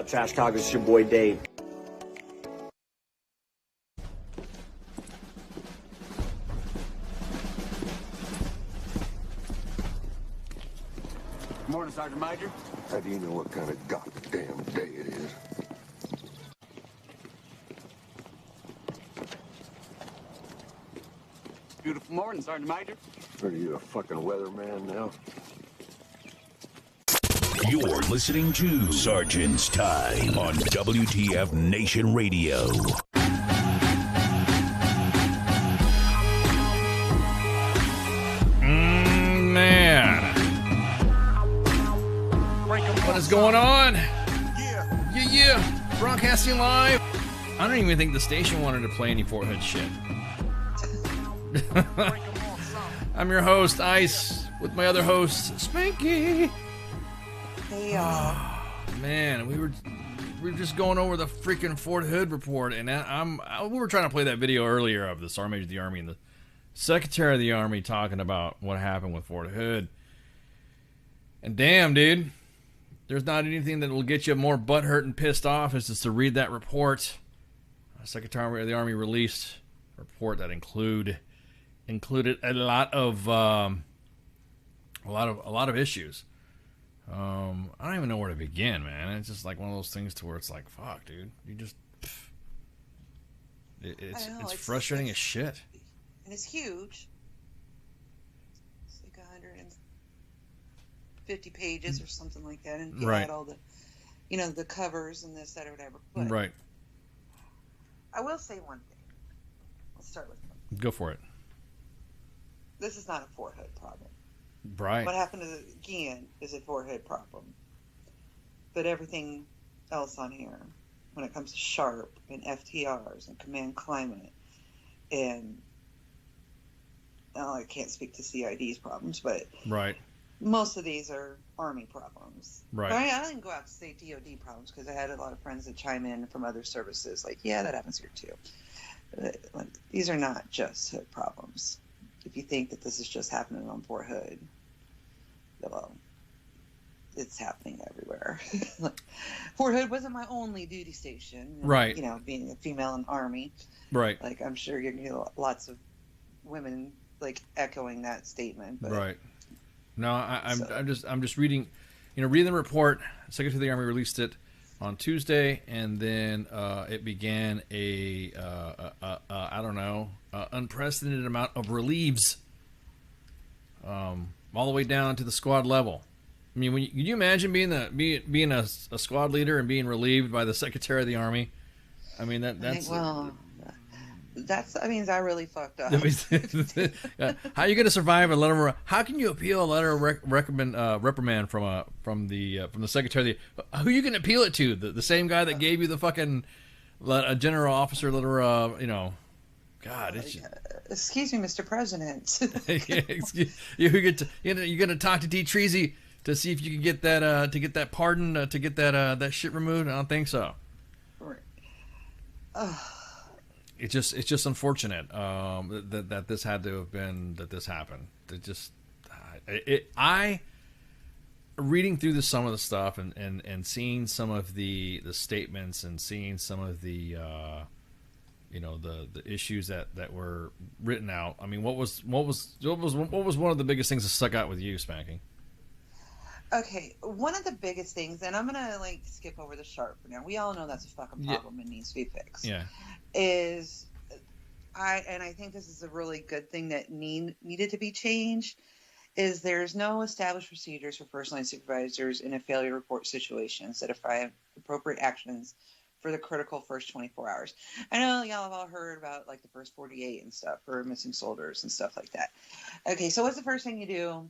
Trash Talk? It's your boy Dave. Good morning, Sergeant Major. How do you know what kind of goddamn day it is? Beautiful morning, Sergeant Major. Are you a fucking weatherman now? You're listening to Sergeant's Time on WTF Nation Radio. Man. What is going on? Yeah. Broadcasting live. I don't even think the station wanted to play any Fort Hood shit. I'm your host, Ice, with my other host, Spanky. Hey, y'all. Man, we were just going over the freaking Fort Hood report, and we were trying to play that video earlier of the Sergeant Major of the Army and the Secretary of the Army talking about what happened with Fort Hood. And damn, dude, there's not anything that will get you more butthurt and pissed off as just to read that report. Secretary of the Army released a report that included a lot of issues. I don't even know where to begin, man. It's just like one of those things to where it's like, fuck, dude. You just, it's frustrating as shit. And it's huge. It's like 150 pages or something like that, and you add all the, the covers and this, that, or whatever. But right. I will say one thing. Let's start with one. Go for it. This is not a Fort Hood problem. Right. What happened to again is a Fort Hood problem. But everything else on here, when it comes to SHARP and FTRs and command climate, and I can't speak to CID's problems, but right. Most of these are Army problems. Right. I didn't go out to say DOD problems because I had a lot of friends that chime in from other services. Like, yeah, that happens here too. But, like, these are not just Hood problems. If you think that this is just happening on Fort Hood, well, it's happening everywhere. Fort Hood wasn't my only duty station. Right. Being a female in the Army. Right. Like, I'm sure you're going to get lots of women, like, echoing that statement. But, right. No, I'm just reading, reading the report. Secretary of the Army released it on Tuesday, and then it began unprecedented amount of relieves, all the way down to the squad level. I mean, can you imagine being a squad leader and being relieved by the Secretary of the Army? I mean, that's. That means I really fucked up. How are you going to survive a letter? How can you appeal a letter of reprimand from the Secretary? Who are you going to appeal it to? The same guy that gave you the fucking a general officer letter? God, it's excuse me, Mr. President. You're going to talk to D. Treasy to see if you can get that pardon to get that shit removed. I don't think so. Right. It's just unfortunate that this had to have been that this happened. I reading through some of the stuff and seeing some of the statements and seeing some of the the issues that were written out. I mean, what was one of the biggest things that stuck out with you, Spanky? Okay, one of the biggest things, and I'm gonna skip over the SHARP for now. We all know that's a fucking problem and needs to be fixed. Yeah. I think this is a really good thing that needed to be changed, is there's no established procedures for first-line supervisors in a failure report situation that identify appropriate actions for the critical first 24 hours. I know y'all have all heard about the first 48 and stuff for missing soldiers and stuff like that. Okay, so what's the first thing you do?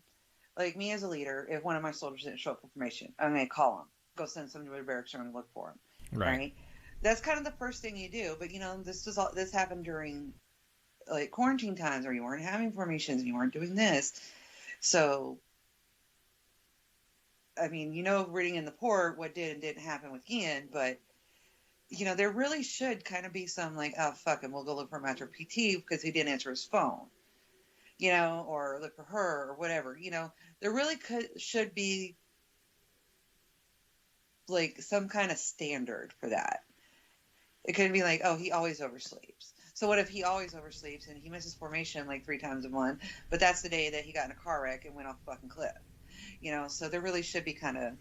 Like me as a leader, if one of my soldiers didn't show up for formation, I'm going to call him, go send somebody to the barracks room and look for him. Right? That's kind of the first thing you do. But this happened during quarantine times where you weren't having formations and you weren't doing this. So, I mean, reading in the report what did and didn't happen with Ian, but there really should kind of be some oh fuck him, we'll go look for him after PT because he didn't answer his phone. Or look for her or whatever. There really should be like some kind of standard for that. It could be like, oh, he always oversleeps. So what if he always oversleeps and he misses formation like 3 times a month, but that's the day that he got in a car wreck and went off the fucking cliff? You know, so there really should be kind of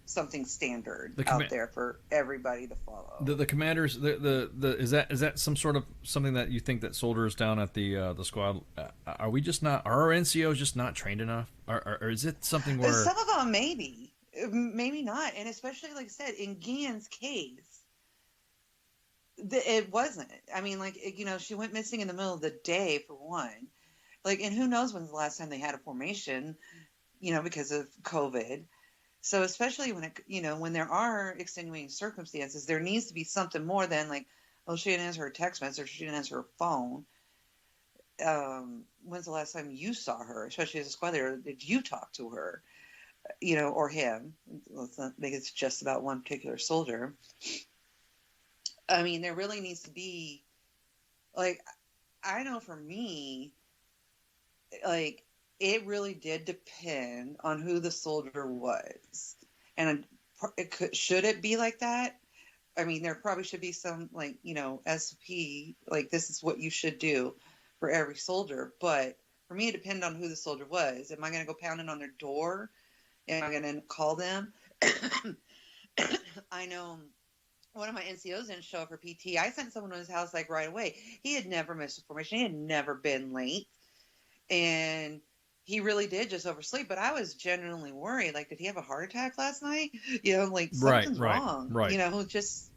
something standard out there for everybody to follow. The commanders, is that some sort of something that you think that soldiers down at the squad are our NCOs just not trained enough, or is it something where some of them maybe not, and especially like I said in Guillen's case, it wasn't. I mean, like, you know, she went missing in the middle of the day for one, like, and who knows when's the last time they had a formation, you know, because of COVID. So especially when when there are extenuating circumstances, there needs to be something more than like, oh, she didn't answer her text message, or she didn't answer her phone. When's the last time you saw her, especially as a squad leader? Did you talk to her, you know, or him? Let's not make it just about one particular soldier. I mean, there really needs to be, like, I know for me, like, it really did depend on who the soldier was. And should it be like that? I mean, there probably should be some, like, you know, SP, like, this is what you should do for every soldier. But for me, it depended on who the soldier was. Am I going to go pounding on their door? Am I going to call them? I know one of my NCOs didn't show up for PT. I sent someone to his house, like, right away. He had never missed a formation. He had never been late. And he really did just oversleep, but I was genuinely worried. Like, did he have a heart attack last night? You know, like, something's wrong. Right. You know, just,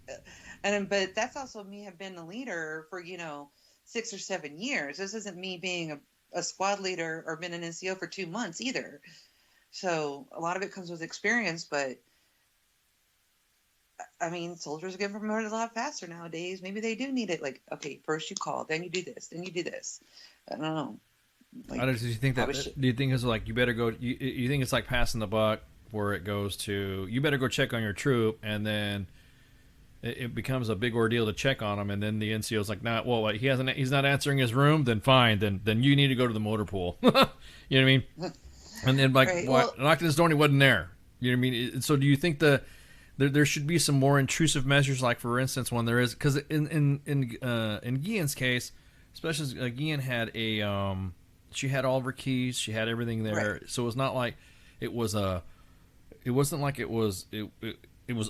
but that's also me have been a leader for, you know, 6 or 7 years. This isn't me being a squad leader or been an NCO for 2 months either. So a lot of it comes with experience, but I mean, soldiers are getting promoted a lot faster nowadays. Maybe they do need it. Like, okay, first you call, then you do this, then you do this. I don't know. Like, do you think that? Do you think it's like you better go? You think it's like passing the buck, where it goes to you better go check on your troop, and then it becomes a big ordeal to check on him, and then the NCO's like, nah, well, he's not answering his room, then fine, then you need to go to the motor pool. You know what I mean? And then like, right, well, knocked on his door and he wasn't there. You know what I mean? So do you think there should be some more intrusive measures, like for instance, when there is, because in Guillen's case, especially Guillen had she had all of her keys, she had everything there, right. So it was not like it wasn't like it was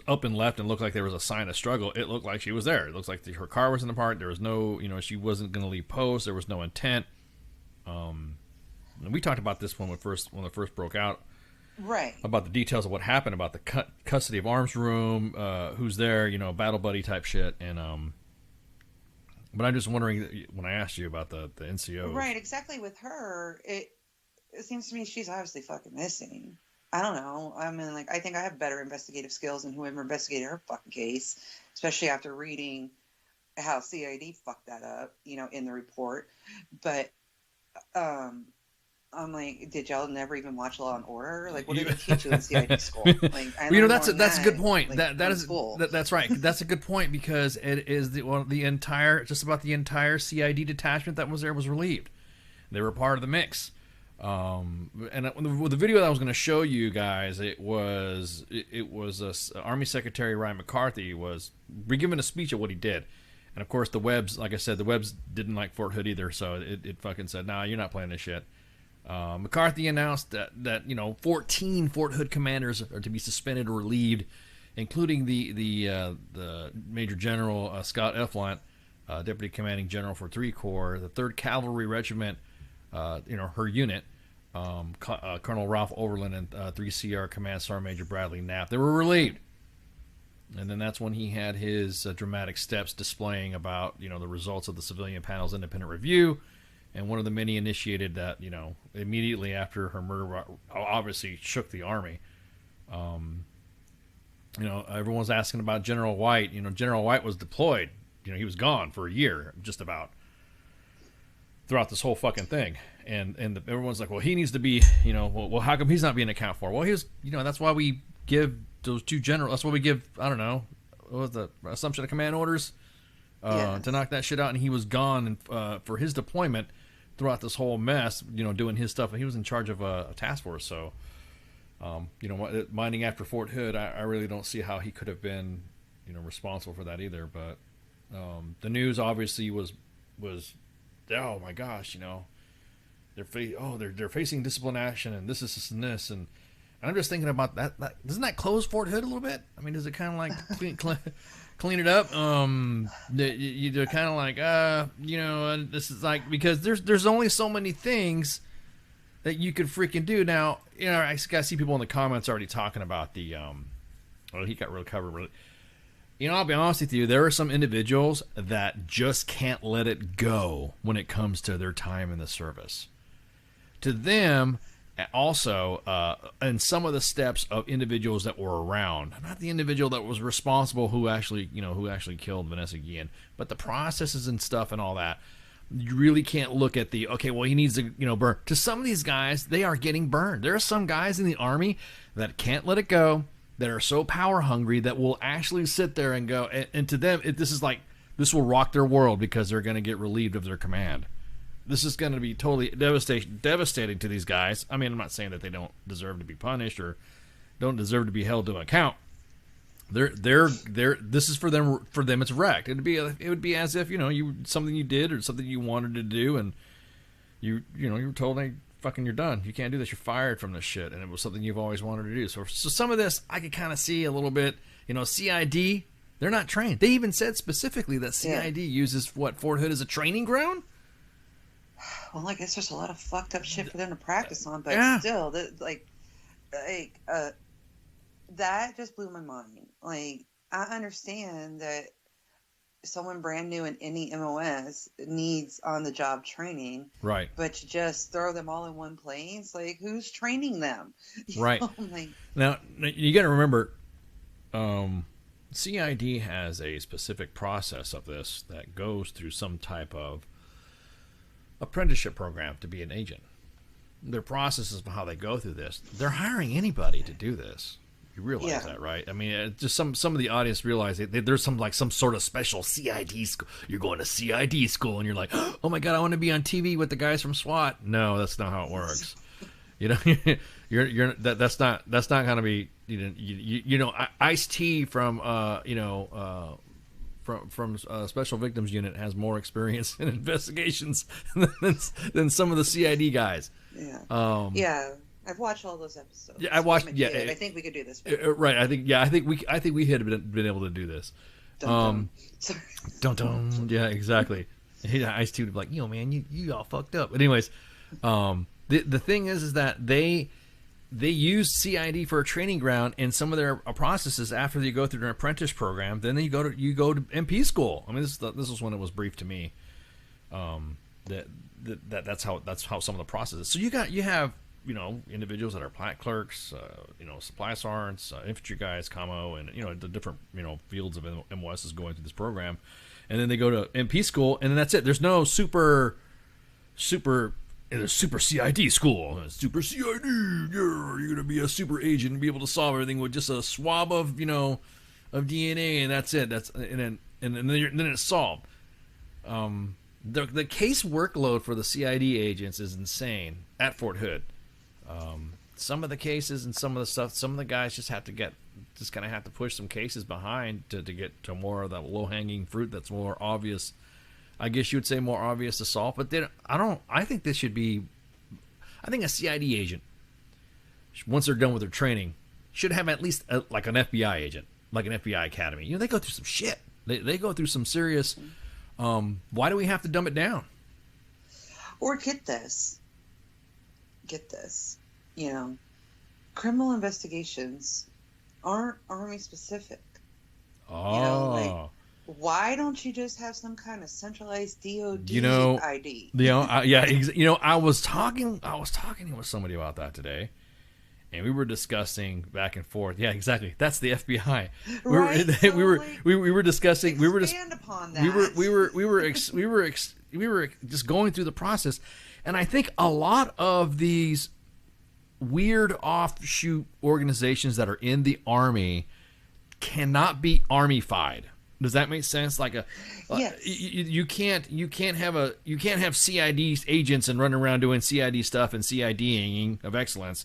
up and left and looked like there was a sign of struggle. It looked like she was there. It looks like her car was in the park. There was no, she wasn't going to leave post. There was no intent. And we talked about this when it first broke out. Right. About the details of what happened, about the custody of arms room, who's there, battle buddy type shit. And but I'm just wondering, when I asked you about the NCO. Right, exactly. With her, it seems to me she's obviously fucking missing. I don't know. I mean, like, I think I have better investigative skills than whoever investigated her fucking case, especially after reading how CID fucked that up, in the report. But I'm like, did y'all never even watch Law and Order? Like, what did they teach you in CID school? Like, that's a good point. Like, that's right. That's a good point, because it is the entire CID detachment that was there was relieved. They were part of the mix. And the video that I was going to show you guys, it was Army Secretary Ryan McCarthy was giving a speech of what he did. And of course the Webs, like I said, the Webs didn't like Fort Hood either, so it fucking said, nah, you're not playing this shit. McCarthy announced that 14 Fort Hood commanders are to be suspended or relieved, including the Major General Scott Eflant, Deputy Commanding General for 3 Corps, the 3rd Cavalry Regiment, her unit, Colonel Ralph Overland, and 3CR Command Sergeant Major Bradley Knapp. They were relieved. And then that's when he had his dramatic steps displaying about, the results of the civilian panel's independent review. And one of the many initiated that, immediately after her murder, obviously shook the Army. Everyone's asking about General White. General White was deployed. He was gone for a year, just about, throughout this whole fucking thing. And everyone's like, well, he needs to be, well, how come he's not being accounted for? Well, he was, that's why we give those 2 generals, that's why we give, I don't know, what was the assumption of command orders to knock that shit out. And he was gone for his deployment throughout this whole mess, doing his stuff. And he was in charge of a task force. So You know, mining after Fort Hood, I really don't see how he could have been, you know, responsible for that either. But the news obviously was, oh my gosh, you know, they're facing discipline action and this and this, and I'm just thinking about that. Doesn't that close Fort Hood a little bit? I mean, does it kind of like clean it up? You're kind of like, you know, this is like, because there's only so many things that you could freaking do. Now, you know, I see people in the comments already talking about the, oh, he got real covered. You know, I'll be honest with you, there are some individuals that just can't let it go when it comes to their time in the service. To them, also, and some of the steps of individuals that were around, not the individual that was responsible who actually killed Vanessa Guillen, but the processes and stuff and all that. You really can't look at the, okay, well, he needs to, you know, burn. To some of these guys, they are getting burned. There are some guys in the Army that can't let it go, that are so power hungry that will actually sit there and go, and to them, this will rock their world because they're going to get relieved of their command. This is going to be totally devastating to these guys. I mean, I'm not saying that they don't deserve to be punished or don't deserve to be held to account. This is for them. For them, it's wrecked. It would be as if, you know, something you did or something you wanted to do, and you were told, hey, fucking, you're done. You can't do this. You're fired from this shit, and it was something you've always wanted to do. So some of this I could kind of see a little bit. You know, CID, they're not trained. They even said specifically that CID uses Fort Hood as a training ground. Well, I guess there's a lot of fucked up shit for them to practice on, but still, that just blew my mind. Like, I understand that someone brand new in any MOS needs on-the-job training, right? But to just throw them all in one place, like, who's training them? Right. Like, now, you got to remember, CID has a specific process of this that goes through some type of apprenticeship program to be an agent. Their processes of how they go through this. They're hiring anybody to do this. You realize that, right? I mean, just some of the audience realize there's some sort of special CID school. You're going to CID school, and you're like, oh my god, I want to be on TV with the guys from SWAT. No, that's not how it works. You know, that's not going to be. You know, Ice-T from from Special Victims Unit has more experience in investigations than some of the CID guys. Yeah. I've watched all those episodes. Yeah, I watched. Yeah, I think we could do this. Right. I think we had been able to do this. Dun. Yeah, exactly. Ice-T would be like, yo, man, you all fucked up. But anyways, the thing is that they use CID for a training ground in some of their processes after you go through an apprentice program. Then you go to MP school. I mean, this is when it was briefed to me. That's how some of the processes. So you have you know, individuals that are plant clerks, you know, supply sergeants, infantry guys, commo, and, you know, the different, you know, fields of MOS is going through this program. And then they go to MP school, and then that's it. There's no super CID school. Super CID, yeah, you're going to be a super agent and be able to solve everything with just a swab of, you know, of DNA, and that's it. And then it's solved. The case workload for the CID agents is insane at Fort Hood. Some of the cases and some of the stuff, some of the guys just kind of have to push some cases behind to get to more of the low-hanging fruit that's more obvious. I guess you would say more obvious to solve, but then I think this should be, I think a CID agent, once they're done with their training, should have at least like an FBI agent, like an FBI academy. You know, they go through some shit. They go through some serious, why do we have to dumb it down? Or get this, you know, criminal investigations aren't Army specific. Oh. You know, like, why don't you just have some kind of centralized DOD ID? You know, I was talking with somebody about that today, and we were discussing back and forth. Yeah, exactly. That's the FBI. We were discussing. Expand upon that. We were just going through the process, and I think a lot of these weird offshoot organizations that are in the Army cannot be Army-fied. Does that make sense? Like yes. You can't have CID agents and running around doing CID stuff and CIDing of excellence,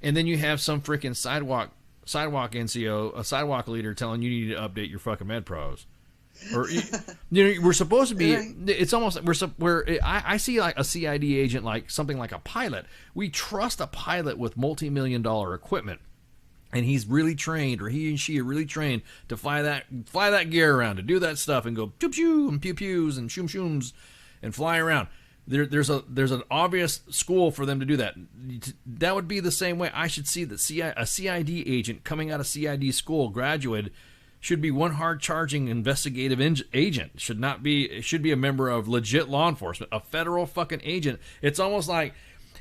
and then you have some freaking sidewalk NCO, a sidewalk leader telling you need to update your fucking med pros. Or we're supposed to be. Right. It's almost I see like a CID agent, like something like a pilot. We trust a pilot with multi-million-dollar equipment, and he's really trained, or he and she are really trained to fly that gear around, to do that stuff, and go pew pew and pew pews and shoom shooms, and fly around. There's an obvious school for them to do that. That would be the same way I should see that a CID agent coming out of CID school, graduated, should be one hard-charging investigative agent. Should be a member of legit law enforcement, a federal fucking agent. It's almost like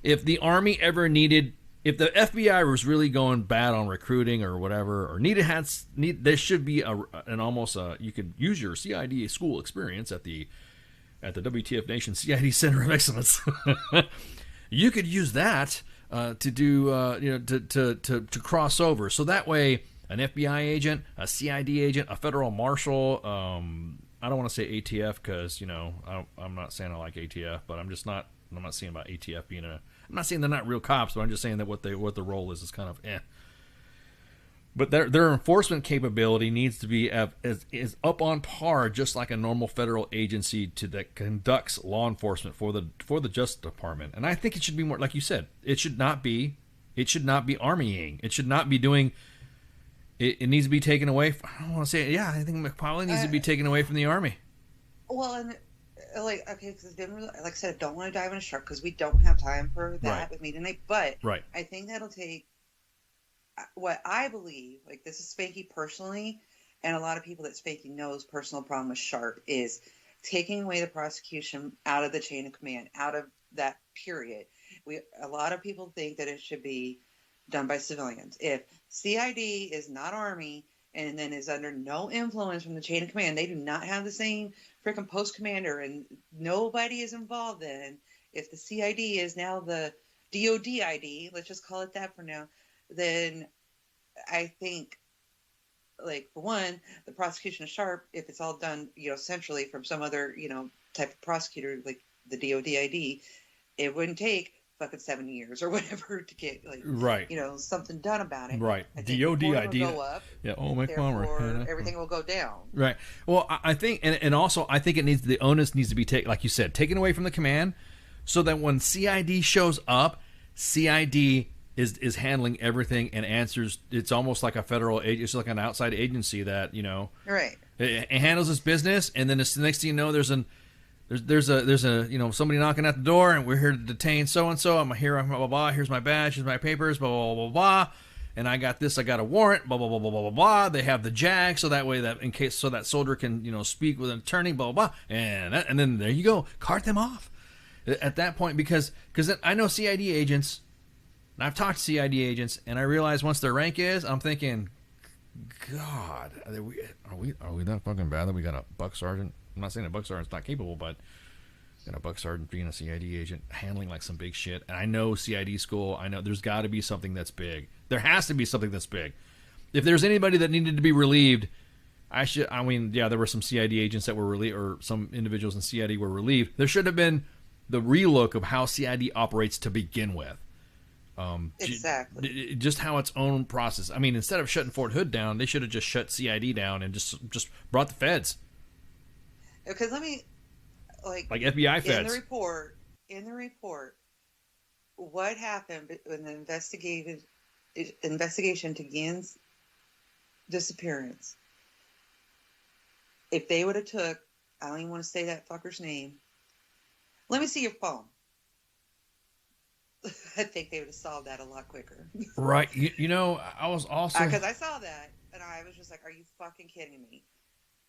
if the Army ever needed, if the FBI was really going bad on recruiting or whatever, or there should be you could use your CID school experience at the WTF Nation CID Center of Excellence. You could use that to do to cross over, so that way. An FBI agent, a CID agent, a federal marshal. I don't want to say ATF because I'm not saying I like ATF, but I'm not saying about ATF being I'm not saying they're not real cops, but I'm just saying that what the role is kind of eh. But their enforcement capability needs to be is up on par, just like a normal federal agency that conducts law enforcement for the Justice Department. And I think it should be more, like you said. It should not be armying. It should not be doing. It needs to be taken away. I don't want to say it. Yeah, I think it probably needs to be taken away from the Army. Well, and because like I said, I don't want to dive in a shark because we don't have time for that with me tonight. But I think that'll take what I believe. Like, this is Spanky personally, and a lot of people that Spanky knows personal problem with Sharp is taking away the prosecution out of the chain of command, out of that period. A lot of people think that it should be done by civilians. If CID is not Army and then is under no influence from the chain of command, they do not have the same freaking post commander, and nobody is involved. Then if the CID is now the DOD ID, let's just call it that for now, then I think, like, for one, the prosecution of Sharp, if it's all done centrally from some other type of prosecutor like the DOD ID, it wouldn't take fucking 7 years or whatever to get something done about it. Right. DOD ID. Go up, yeah. Oh, my farmer. Everything will go down. Right. Well, I think, and also I think the onus needs to be taken, like you said, taken away from the command, so that when CID shows up, CID is handling everything and answers. It's almost like a federal agency, it's like an outside agency that Right. It handles its business, and then the next thing you know, there's a somebody knocking at the door, and we're here to detain so and so. I'm here, blah blah blah. Here's my badge, here's my papers, blah blah blah blah blah. And I got this, I got a warrant, blah blah blah blah blah blah blah. They have the JAG, so that way that soldier can speak with an attorney, blah blah blah. And then there you go, cart them off at that point, because I know CID agents, and I've talked to CID agents, and I realize once their rank is, I'm thinking, God, are we that fucking bad that we got a buck sergeant? I'm not saying a buck sergeant's not capable, but a buck sergeant being a CID agent handling like some big shit. And I know CID school. I know there's got to be something that's big. There has to be something that's big. If there's anybody that needed to be relieved, there were some CID agents that were relieved, or some individuals in CID were relieved. There should have been the relook of how CID operates to begin with. Exactly. Just how its own process. I mean, instead of shutting Fort Hood down, they should have just shut CID down and just brought the feds. Because let me, like FBI feds. In the report, what happened when the investigation to Gann's disappearance? If they would have took, I don't even want to say that fucker's name. Let me see your phone. I think they would have solved that a lot quicker. Right. I was also, because I saw that and I was just like, are you fucking kidding me?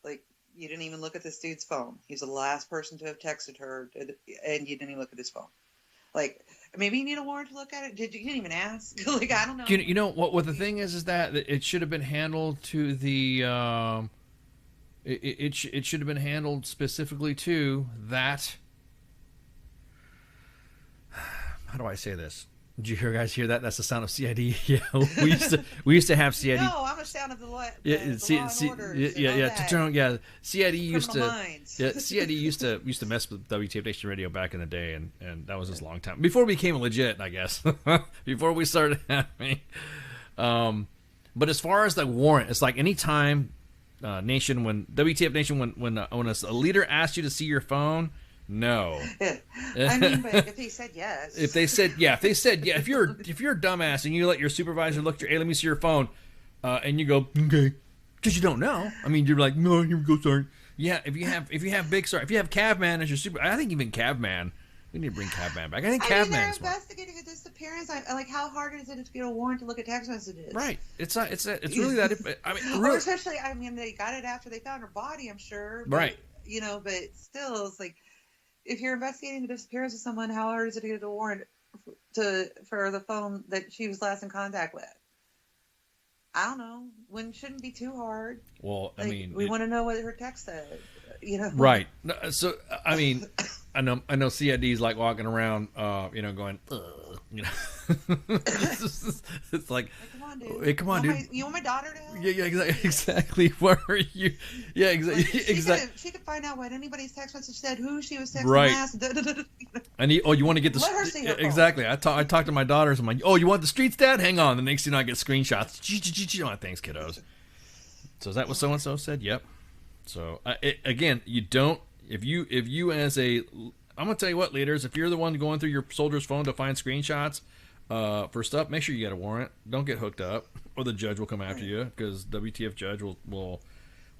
Like, you didn't even look at this dude's phone. He's the last person to have texted her, and you didn't even look at his phone. Like, maybe you need a warrant to look at it. You didn't even ask. Like, I don't know. You know what the thing is that it should have been handled to the. It should have been handled specifically to that. How do I say this? Did you guys hear that? That's the sound of CID. Yeah, we used to have CID. No, I'm a sound of the law. Yeah, Law and Orders yeah, and all that. yeah. CID used Criminal to. Minds. Yeah, CID used to mess with WTF Nation Radio back in the day, and that was just a long time before we became legit, I guess. Before we started having. But as far as the warrant, it's like anytime Nation, when WTF Nation, when a leader asks you to see your phone. No. I mean, but if they said yes. If they said yeah, if you're a dumbass and you let your supervisor look at your, hey, let me see your phone, and you go, okay, because you don't know. I mean, you're like, no, here we go, sorry. Yeah, if you have Cavman as your super, I think even Cavman, we need to bring Cavman back. I think they're Cavman's smart. investigating a disappearance. Like, how hard is it to get a warrant to look at text messages? Right. It's really that. I mean, really, or especially, I mean, they got it after they found her body, I'm sure. But, right. You know, but still, it's like, if you're investigating the disappearance of someone, how hard is it to get a warrant for the phone that she was last in contact with? I don't know. When shouldn't be too hard. Well, I mean, we want to know what her text said. You know, right? So, I mean, I know CID's like walking around, going, ugh, you know, it's like, come on, dude. Hey, come on, dude. You want my daughter to help? Yeah, exactly. Where are you? Yeah, exactly. She could find out what anybody's text message said, who she was texting last. You want to get the Let her see her phone. Exactly. I talked to my daughters. I'm like, oh, you want the streets, Dad? Hang on. The next thing I get screenshots. Oh, thanks, kiddos. So is that what so and so said? Yep. So again, you don't. If you as a, I'm gonna tell you what, leaders. If you're the one going through your soldier's phone to find screenshots for stuff, make sure you get a warrant. Don't get hooked up, or the judge will come after you, because WTF judge will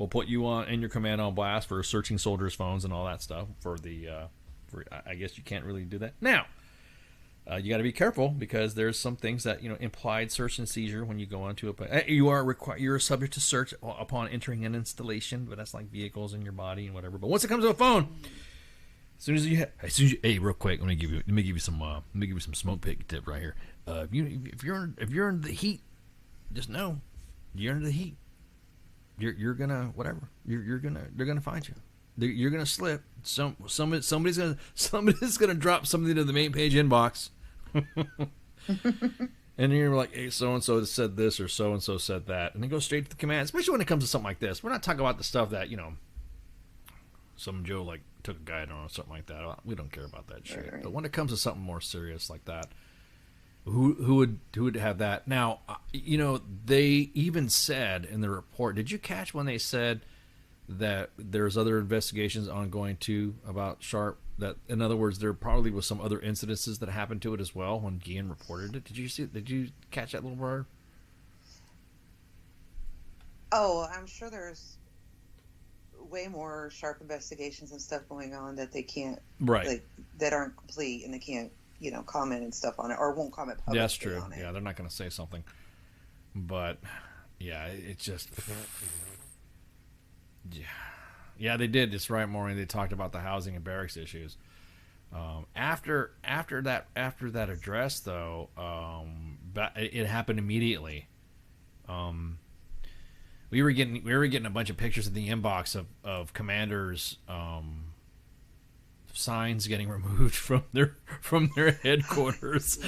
put you on and your command on blast for searching soldiers' phones and all that stuff. I guess you can't really do that now. You got to be careful, because there's some things that, implied search and seizure when you go onto you're subject to search upon entering an installation, but that's like vehicles in your body and whatever. But once it comes to a phone, hey, real quick, let me give you some smoke pick tip right here. If you're in the heat, just know you're in the heat. You're gonna whatever. They're gonna find you. You're gonna slip. Somebody's gonna drop something to the main page inbox, and you're like, hey, so and so said this, or so and so said that, and they go straight to the command. Especially when it comes to something like this. We're not talking about the stuff that some Joe like took a guide on or something like that. We don't care about that shit. Right. But when it comes to something more serious like that, who would have that? Now, they even said in the report. Did you catch when they said that there's other investigations ongoing too about Sharp? That, in other words, there probably was some other incidences that happened to it as well when Guillen reported it. Did you catch that little word? Oh, I'm sure there's way more Sharp investigations and stuff going on that they can't, that aren't complete, and they can't, comment and stuff on it, or won't comment publicly. That's true. On it. Yeah, they're not going to say something. But yeah, it's just. Yeah, they did. It's right, Maureen. They talked about the housing and barracks issues. After that address, though, it happened immediately. We were getting a bunch of pictures in the inbox of commanders' signs getting removed from their headquarters.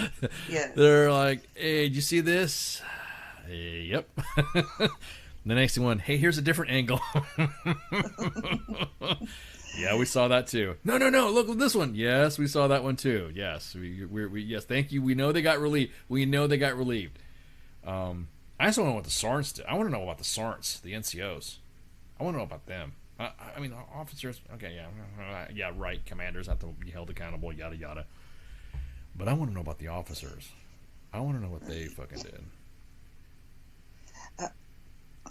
Yes. They're like, hey, did you see this? Yep. The next one, hey, here's a different angle. Yeah, we saw that too. No, look at this one. Yes, we saw that one too. Yes, we yes, thank you. We know they got relieved. I just want to know what the SARNs did. I want to know about the SARNs, the NCOs. I want to know about them. I mean, officers. Okay, yeah, right. Commanders have to be held accountable. Yada yada. But I want to know about the officers. I want to know what they fucking did.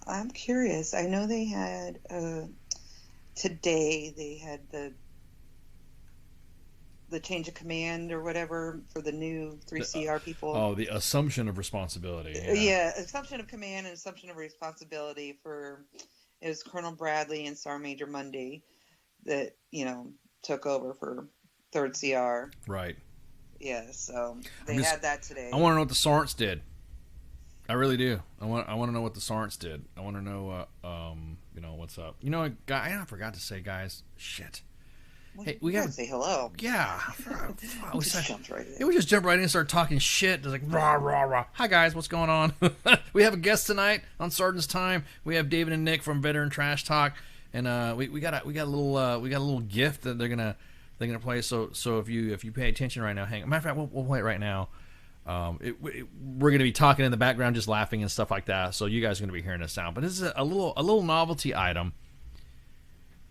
I'm curious. I know they had today. They had the change of command or whatever for the new 3CR people. Oh, the assumption of responsibility. Yeah, assumption of command and assumption of responsibility for, it was Colonel Bradley and Sergeant Major Mundy that took over for 3rd CR. Right. Yeah, so they had that today. I want to know what the SARNs did. I really do. I want to know what the SARNs did. I want to know, what's up. I forgot to say, guys. Shit. Hey, we got to say hello. Yeah. We just jumped right in. Yeah, we just jumped right in and started talking shit. It's like, rah, rah, rah. Hi, guys. What's going on? We have a guest tonight on Sergeant's Time. We have David and Nick from Veteran Trash Talk. And we got a little gift that they're gonna play. So if you pay attention right now, matter of fact, we'll play it right now. We're gonna be talking in the background, just laughing and stuff like that. So you guys are gonna be hearing the sound. But this is a little novelty item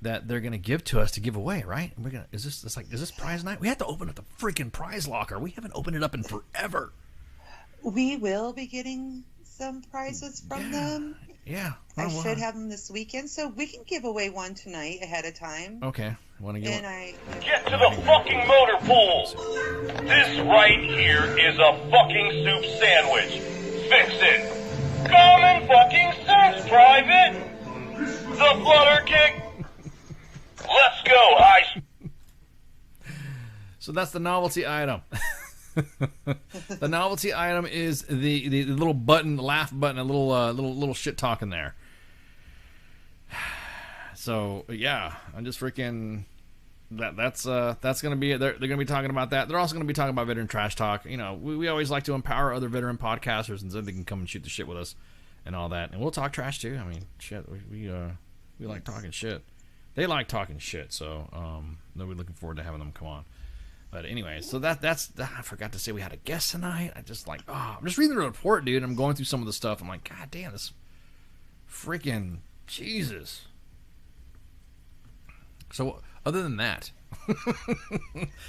that they're gonna give to us to give away, right? Is this prize night? We have to open up the freaking prize locker. We haven't opened it up in forever. We will be getting some prizes from them. Yeah. I should have them this weekend, so we can give away one tonight ahead of time. Okay. Want to get Get to the fucking motor pool! This right here is a fucking soup sandwich. Fix it! Common fucking sense, Private! The flutter kick! Let's go, Ice! So that's the novelty item. The novelty item is the little button, the laugh button, a little shit talking there. So yeah, I'm just freaking. That's gonna be it. They're gonna be talking about that. They're also gonna be talking about veteran trash talk. You know, we always like to empower other veteran podcasters, and so they can come and shoot the shit with us and all that. And we'll talk trash too. I mean, shit, we like talking shit. They like talking shit, so they'll be looking forward to having them come on. But anyway, so that's I forgot to say we had a guest tonight. I'm just reading the report, dude. I'm going through some of the stuff. I'm like, God damn, this freaking Jesus. So other than that,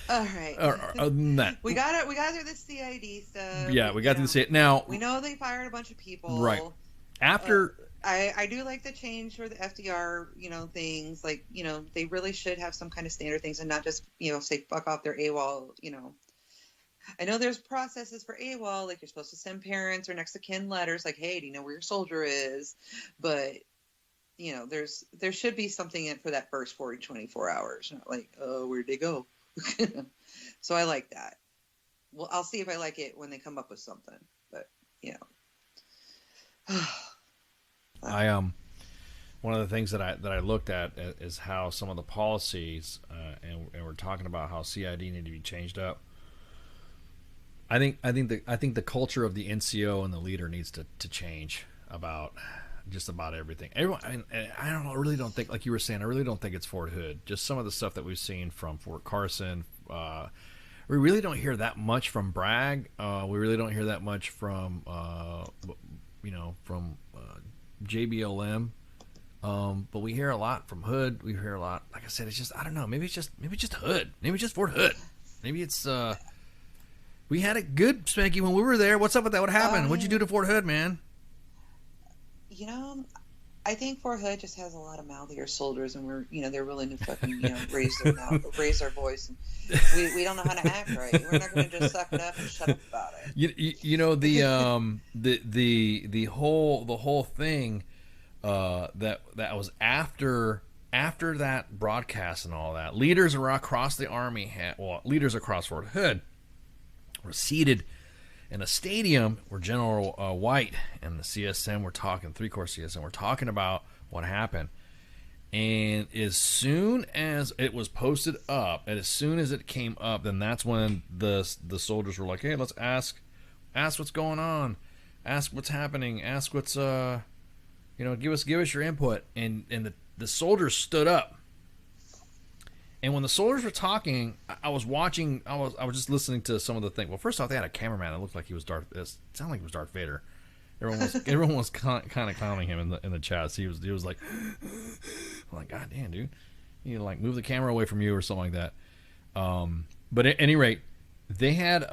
all right. Other than that, we got through the CID stuff. Yeah, we got through the CID. Now we know they fired a bunch of people. Right. After. I do like the change for the FDR, things like, they really should have some kind of standard things and not just, say fuck off their AWOL, I know there's processes for AWOL, like you're supposed to send parents or next of kin letters like, hey, do you know where your soldier is? But, there should be something for that first 24 hours, not like, oh, where'd they go? So I like that. Well, I'll see if I like it when they come up with something, but, one of the things that I looked at is how some of the policies and we're talking about how CID need to be changed up. I think the culture of the NCO and the leader needs to change about just about everything. Everyone, I don't know. I really don't think, like you were saying, I really don't think it's Fort Hood. Just some of the stuff that we've seen from Fort Carson. We really don't hear that much from Bragg. We really don't hear that much from JBLM, but we hear a lot from Hood. We hear a lot. Like I said, it's just, I don't know. Maybe it's just Hood. Maybe it's just Fort Hood. Maybe it's we had it good, Spanky, when we were there. What's up with that? What happened? What'd you do to Fort Hood, man? I think Fort Hood just has a lot of mouthier soldiers, and we're they're willing to fucking raise their mouth, raise their voice. And we don't know how to act right. We're not going to just suck it up and shut up about it. The whole thing that was after that broadcast and all that. Leaders across the Army leaders across Fort Hood were seated in a stadium where General White and the CSM were talking, 3-Corps CSM were talking about what happened. And as soon as it was posted up, and as soon as it came up, then that's when the soldiers were like, hey, let's ask what's going on, ask what's happening, ask what's give us your input. And the soldiers stood up. And when the soldiers were talking, I was just listening to some of the things. Well, first off, they had a cameraman that looked like he was it sounded like he was Darth Vader. Everyone was kind of clowning him in the chat. So he was like, I'm like, God damn, dude, you need to like move the camera away from you or something like that. But at any rate, they had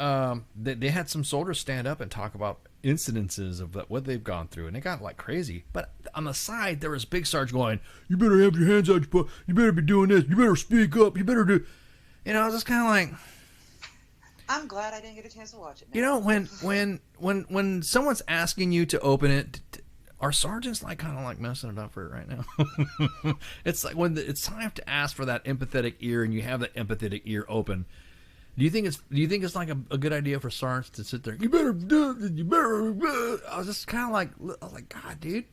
some soldiers stand up and talk about incidences of what they've gone through, and it got like crazy. But on the side, there was Big Sarge going, "You better have your hands out your butt. You better be doing this. You better speak up. You better do." I was just kind of like, I'm glad I didn't get a chance to watch it now. When someone's asking you to open it, are sergeants like kind of like messing it up for it right now? It's like when it's time to ask for that empathetic ear, and you have that empathetic ear open. Do you think it's like a good idea for sergeants to sit there? You better do it. You better. I was just kind of like, God, dude.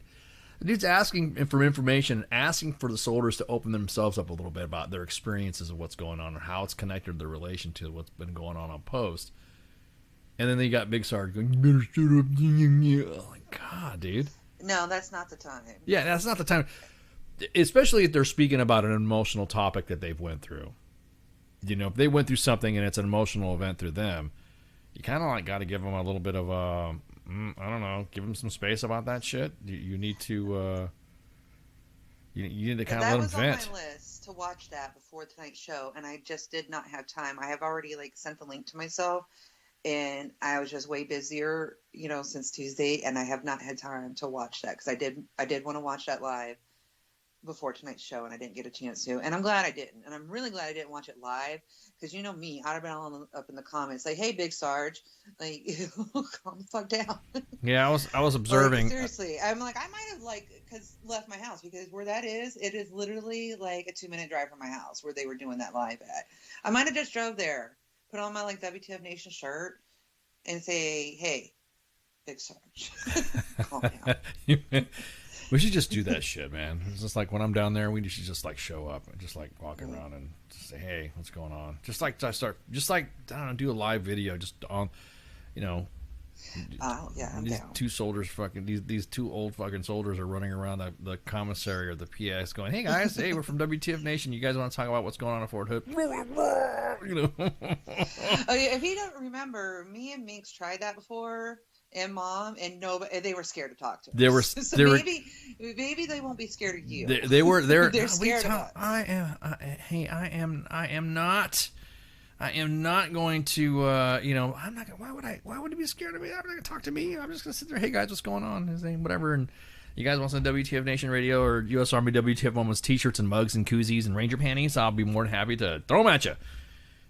The dude's asking for information, asking for the soldiers to open themselves up a little bit about their experiences of what's going on or how it's connected to their relation to what's been going on post. And then they got Big Sarge going, "You better shut up." Oh, my God, dude. No, that's not the time. Yeah, that's not the time. Especially if they're speaking about an emotional topic that they've went through. You know, if they went through something and it's an emotional event through them, you kind of like got to give them a little bit of a, I don't know, give them some space about that shit. You need to, you need to kind of let them vent. That was on my list to watch that before tonight's show, and I just did not have time. I have already sent the link to myself, and I was just way busier, since Tuesday, and I have not had time to watch that because I did want to watch that live before tonight's show, and I didn't get a chance to, and I'm glad I didn't, and I'm really glad I didn't watch it live, because you know me, I'd have been all up in the comments like, "Hey, Big Sarge, calm the fuck down." Yeah, I was observing. Seriously, I'm like, I might have because left my house, because where that is, it is literally a 2-minute drive from my house where they were doing that live at. I might have just drove there, put on my WTF Nation shirt, and say, "Hey, Big Sarge, calm down." We should just do that shit, man. It's just like when I'm down there, we should just show up and just walking around and just say, "Hey, what's going on?" I don't know, do a live video just on, Oh yeah, I'm these down. two soldiers, these two old fucking soldiers are running around the commissary or the PS going, "Hey guys, hey, we're from WTF Nation. You guys want to talk about what's going on at Fort Hood?" Oh, yeah, if you don't remember, me and Minx tried that before. And Mom and nobody, they were scared to talk to us. Maybe they won't be scared of you. They're scared of us. I am not going to. I'm not. Why would he be scared of me? I'm not going to talk to me. I'm just going to sit there. "Hey guys, what's going on?" His name, whatever. And you guys want some WTF Nation Radio or U.S. Army WTF Moments T-shirts and mugs and koozies and Ranger panties? I'll be more than happy to throw them at you.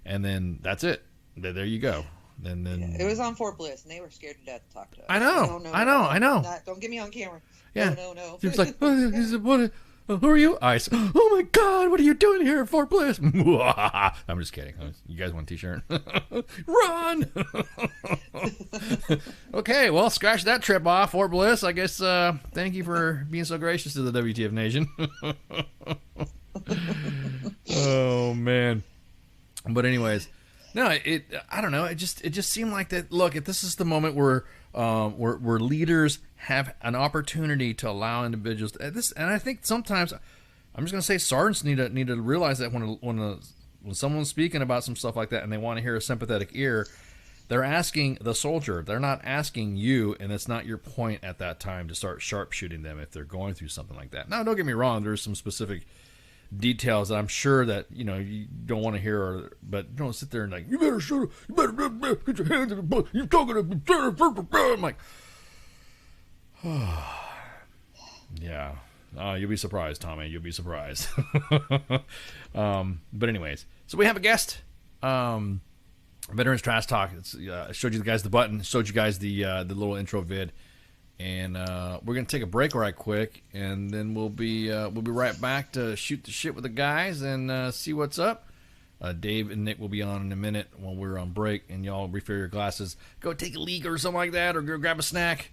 And then that's it. There you go. Then it was on Fort Bliss, and they were scared to death to talk to us. I know. Don't get me on camera. Yeah. No. He was like, he said, "What? Who are you?" I said, "Oh my God, what are you doing here at Fort Bliss?" I'm just kidding. You guys want a T-shirt? Run! Okay, well, scratch that trip off, Fort Bliss. I guess. Thank you for being so gracious to the WTF Nation. Oh man. But anyways. No, I don't know. It just seemed like that. Look, if this is the moment where leaders have an opportunity to allow individuals this, and I think sometimes I'm just gonna say sergeants need to realize that when someone's speaking about some stuff like that and they want to hear a sympathetic ear, they're asking the soldier. They're not asking you, and it's not your point at that time to start sharpshooting them if they're going through something like that. Now, don't get me wrong. There's some specific details that I'm sure that you don't want to hear, but don't sit there and "You better shut up, you better get your hands in the butt, you're talking to me." I'm like, yeah, you'll be surprised, Tommy, you'll be surprised. But anyways, so we have a guest, Veterans Trash Talk. I showed you guys the button, showed you guys the little intro vid. And we're gonna take a break right quick, and then we'll be right back to shoot the shit with the guys and see what's up. Dave and Nick will be on in a minute while we're on break, and y'all refill your glasses, go take a leak or something like that, or go grab a snack.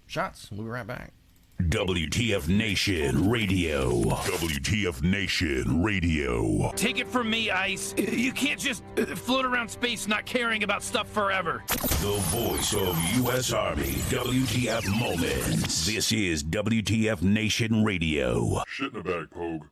Shots. We'll be right back. WTF Nation Radio. WTF Nation Radio. Take it from me, Ice. You can't just float around space not caring about stuff forever. The voice of U.S. Army. WTF Moments. This is WTF Nation Radio. Shit in the bag, Pogue.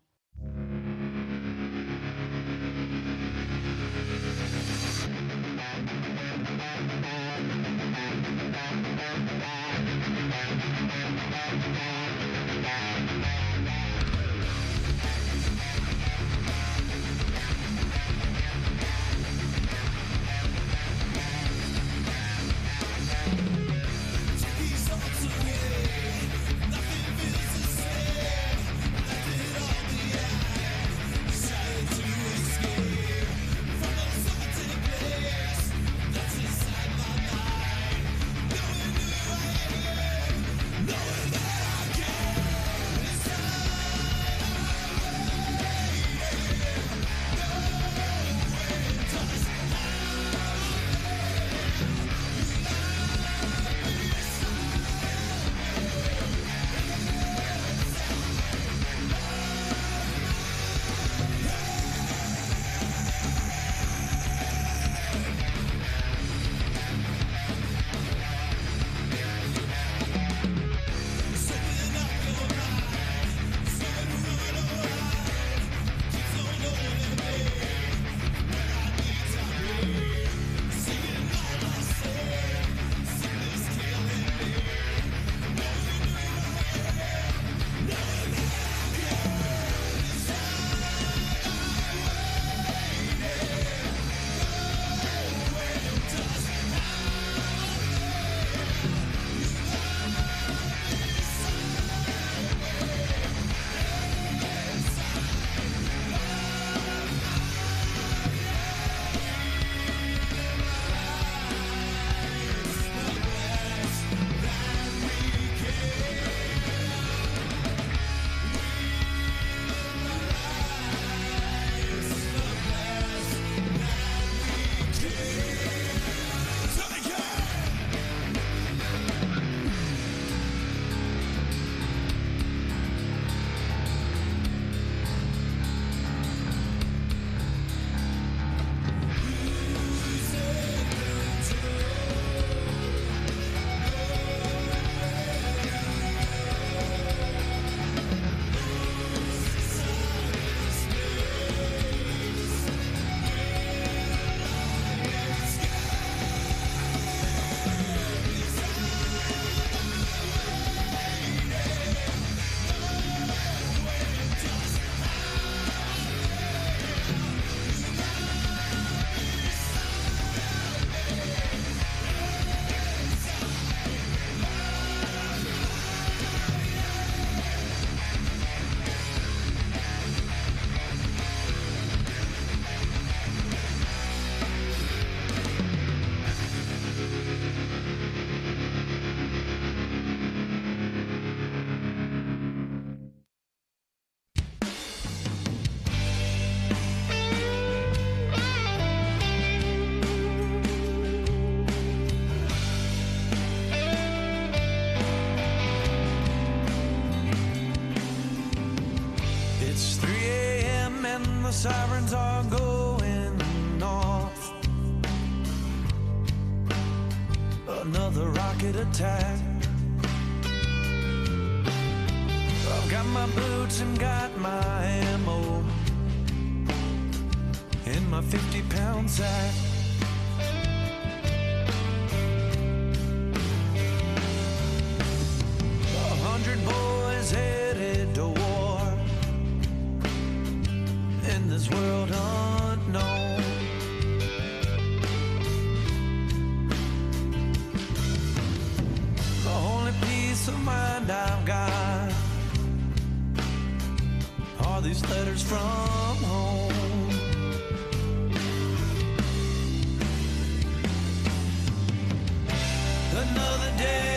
These arms away, nothing feels the same. Let it all be sirens are going off. Another rocket attack. I've got my boots and got my ammo in my 50-pound sack. Boys headed to war in this world unknown. The only peace of mind I've got are these letters from home. Another day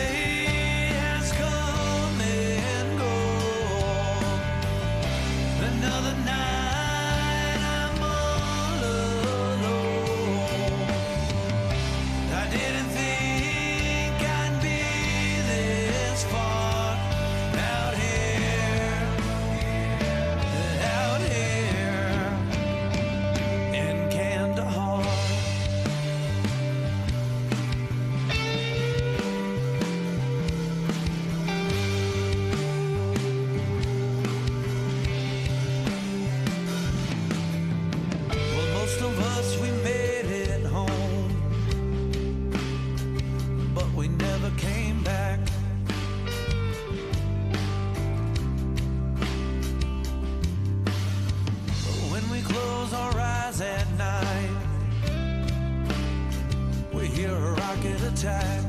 attack.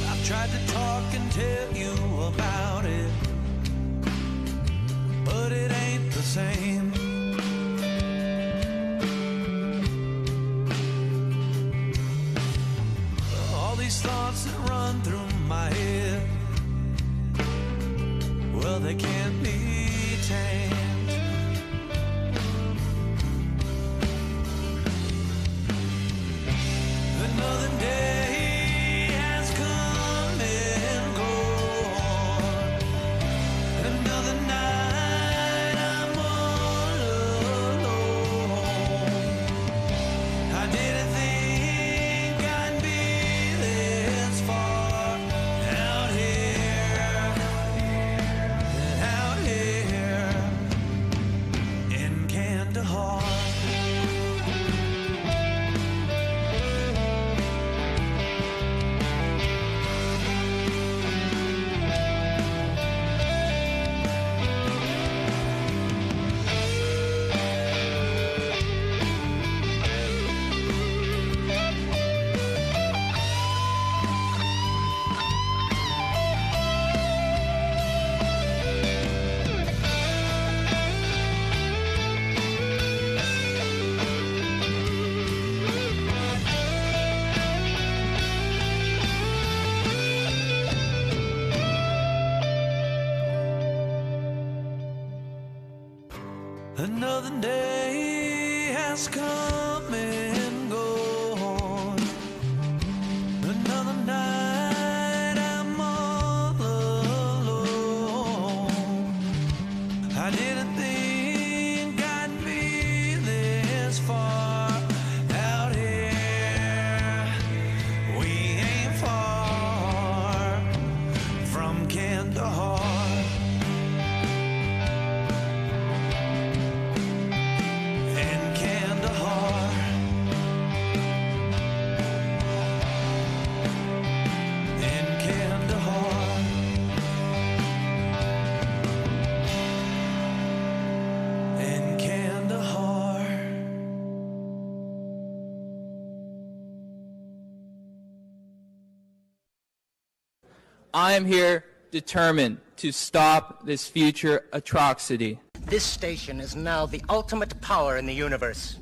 I've tried to talk and tell you about it, but it ain't the same. All these thoughts that run through my head, well, they can't be tamed. Another day has come and gone. Another night I'm all alone. I didn't think I'd be this far out here in Kandahar. Another day has come and gone. Another night I'm all alone. I didn't think I'd be this far out here. We ain't far from Kandahar. I am here determined to stop this future atrocity. This station is now the ultimate power in the universe.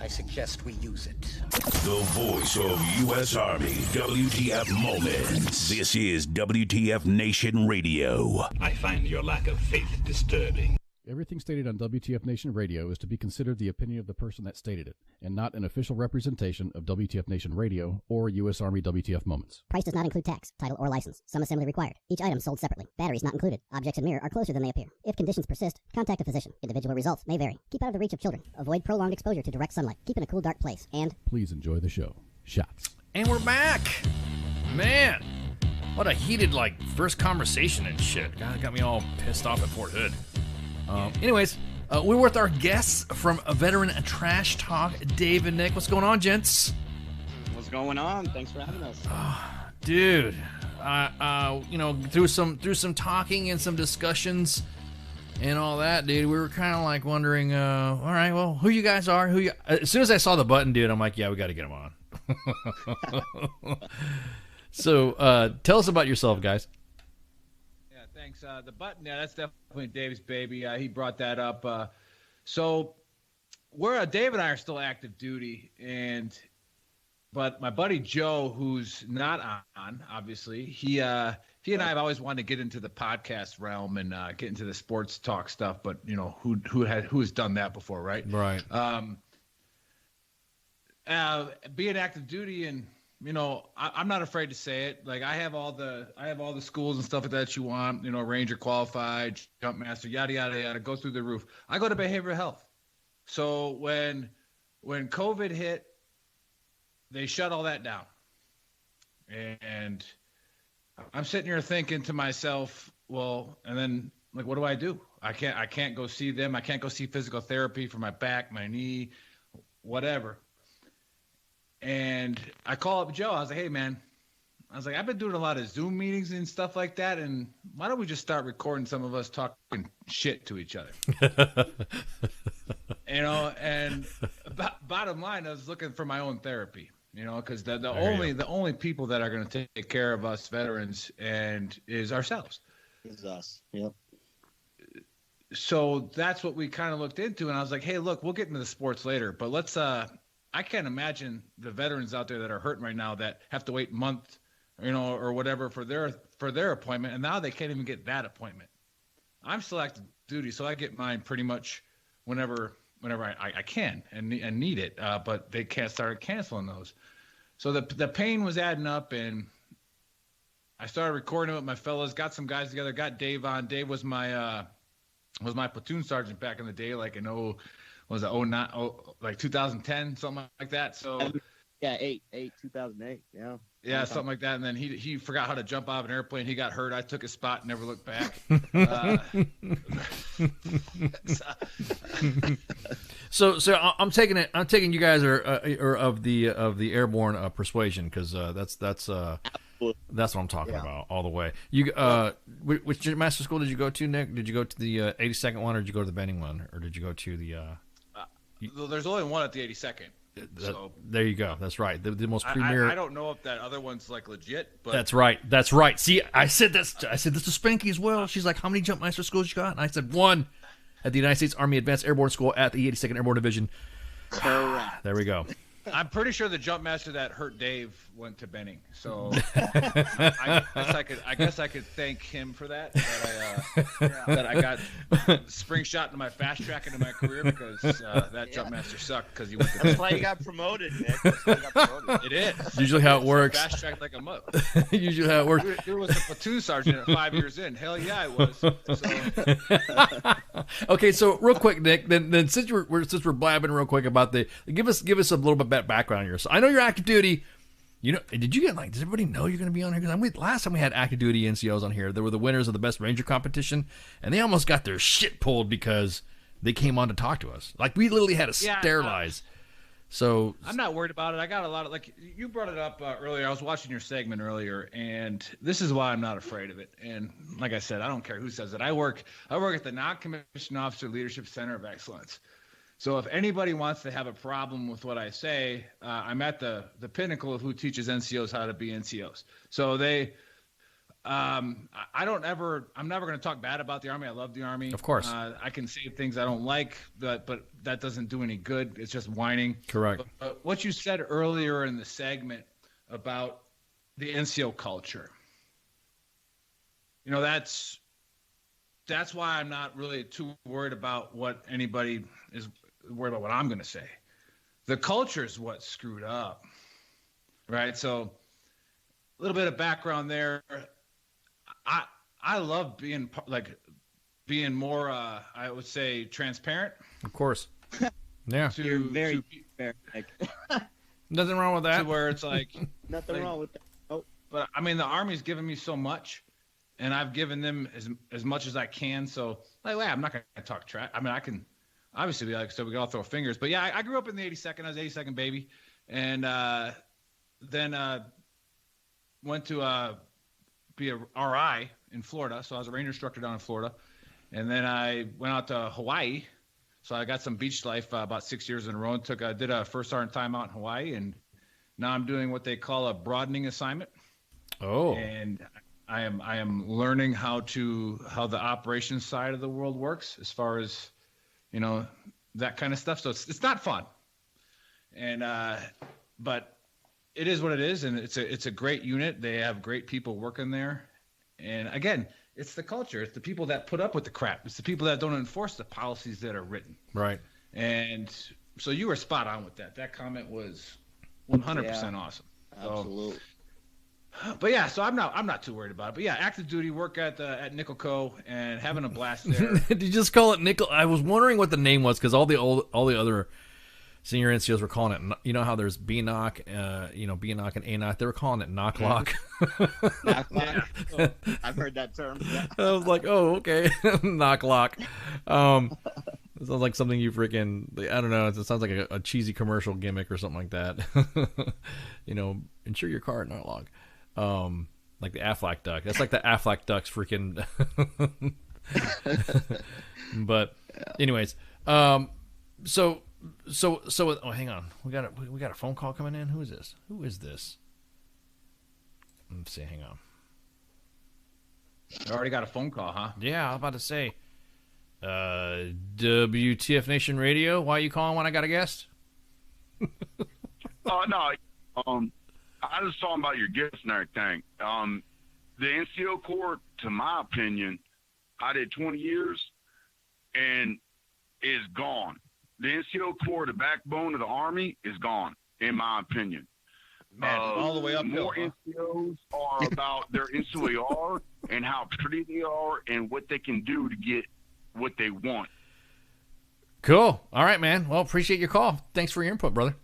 I suggest we use it. The voice of U.S. Army, WTF Moments. This is WTF Nation Radio. I find your lack of faith disturbing. Everything stated on WTF Nation Radio is to be considered the opinion of the person that stated it, and not an official representation of WTF Nation Radio or U.S. Army WTF Moments. Price does not include tax, title, or license. Some assembly required. Each item sold separately. Batteries not included. Objects in mirror are closer than they appear. If conditions persist, contact a physician. Individual results may vary. Keep out of the reach of children. Avoid prolonged exposure to direct sunlight. Keep in a cool, dark place. And please enjoy the show. Shots. And we're back. Man, what a heated, first conversation and shit. God, got me all pissed off at Fort Hood. Anyways, we're with our guests from Veteran Trash Talk, Dave and Nick. What's going on, gents? What's going on? Thanks for having us. Dude, through some talking and some discussions and all that, dude, we were kind of wondering, all right, well, who you guys are? As soon as I saw the button, dude, I'm like, yeah, we got to get him on. So, tell us about yourself, guys. Thanks. The button, yeah, that's definitely Dave's baby. He brought that up. So Dave and I are still active duty, but my buddy Joe, who's not on, obviously, he and I have always wanted to get into the podcast realm and get into the sports talk stuff. But who has done that before, right? Right. Being active duty and. I'm not afraid to say it. I have all the schools and stuff like that you want. Ranger qualified, jump master, yada yada yada. Go through the roof. I go to behavioral health. So when COVID hit, they shut all that down, and I'm sitting here thinking to myself, well, and then what do I do? I can't go see them. I can't go see physical therapy for my back, my knee, whatever. And I call up Joe. I was like, hey, man, I've been doing a lot of Zoom meetings and stuff like that. And why don't we just start recording some of us talking shit to each other? And bottom line, I was looking for my own therapy, because the only people that are going to take care of us veterans is ourselves. It's us. Yep. So that's what we kind of looked into. And I was like, hey, look, we'll get into the sports later, but let's, I can't imagine the veterans out there that are hurting right now that have to wait a month, or whatever for their appointment, and now they can't even get that appointment. I'm still active duty, so I get mine pretty much whenever I can and need it, but they can't start canceling those. So the pain was adding up, and I started recording with my fellas. Got some guys together. Got Dave on. Dave was my platoon sergeant back in the day, was it 2010, something like that? So yeah, 2008, yeah. Yeah, something like that. And then he forgot how to jump out of an airplane. He got hurt. I took his spot and never looked back. So I'm taking you guys are of the airborne persuasion, because that's what I'm talking about all the way. You which master school did you go to, Nick? Did you go to the 82nd one, or did you go to the Benning one, or did you go to the? There's only one at the 82nd. So there you go. That's right. The most premier. I don't know if that other one's legit, but that's right. See, I said this to Spanky as well. She's like, "How many jump master schools you got?" And I said, "1 at the United States Army Advanced Airborne School at the 82nd Airborne Division." There we go. I'm pretty sure the jump master that hurt Dave went to Benning, so I guess I could thank him for that. That I got spring shot into my fast track into my career, because that jump master sucked because he went to Benning. That's why you got promoted, Nick. That's why you got promoted. It is usually how it works. Fast track like a mug. Usually how it works. There was a platoon sergeant at 5 years in. Hell yeah, it was. So. Okay, so real quick, Nick. Then since we're blabbing real quick about give us a little bit background here. So I know you're active duty. Did you get does everybody know you're going to be on here? Because last time we had active duty NCOs on here, they were the winners of the best Ranger competition, and they almost got their shit pulled because they came on to talk to us. We literally had to sterilize. So I'm not worried about it. I got a lot of you brought it up earlier. I was watching your segment earlier, and this is why I'm not afraid of it. And like I said, I don't care who says it. I work at the Non-Commissioned Officer Leadership Center of Excellence. So if anybody wants to have a problem with what I say, I'm at the pinnacle of who teaches NCOs how to be NCOs. So I'm never going to talk bad about the Army. I love the Army. Of course. I can say things I don't like, but that doesn't do any good. It's just whining. Correct. But what you said earlier in the segment about the NCO culture, that's that's why I'm not really too worried about what anybody is worried about what I'm going to say. The culture is what's screwed up, right? So a little bit of background there. I love being more, I would say, transparent. Of course. Yeah. You're very fair. Nothing wrong with that. To where it's like nothing wrong with that. Oh, but I mean, the Army's given me so much, and I've given them as much as I can. So I'm not gonna talk trash. I mean, I can obviously be like, so we can all throw fingers. But yeah, I grew up in the 82nd. I was 82nd baby, and then went to be a RI in Florida. So I was a Ranger instructor down in Florida, and then I went out to Hawaii. So I got some beach life about 6 years in a row and did a first sergeant timeout in Hawaii, and now I'm doing what they call a broadening assignment. Oh. And I am learning how the operations side of the world works as far as, that kind of stuff. So it's not fun. And but it is what it is, and it's a great unit. They have great people working there. And again, it's the culture. It's the people that put up with the crap. It's the people that don't enforce the policies that are written. Right. And so you were spot on with that. That comment was 100% awesome. Absolutely. But yeah, so I'm not too worried about it. But yeah, active duty, work at Nickel Co. and having a blast there. Did you just call it Nickel? I was wondering what the name was because all the other senior NCOs were calling it. You know how there's B-Knock, B-Knock and A-Knock. They were calling it Knock Lock. Knock Lock. Oh, I've heard that term. Yeah. I was like, oh, okay, Knock Lock. It sounds like something you freaking, I don't know. It sounds like a cheesy commercial gimmick or something like that. Insure your car at Knock Lock. Like the Aflac duck. That's like the Aflac duck's freaking. But, anyways, so hang on. We got a phone call coming in. Who is this? Let's see. Hang on. You already got a phone call, huh? Yeah, I was about to say. WTF Nation Radio. Why are you calling when I got a guest? No. I was talking about your gifts and everything. The NCO Corps, to my opinion, I did 20 years and is gone. The NCO Corps, the backbone of the Army, is gone, in my opinion. Man, all the way uphill. More NCOs are about their NCOR and how pretty they are and what they can do to get what they want. Cool. All right, man. Well, appreciate your call. Thanks for your input, brother.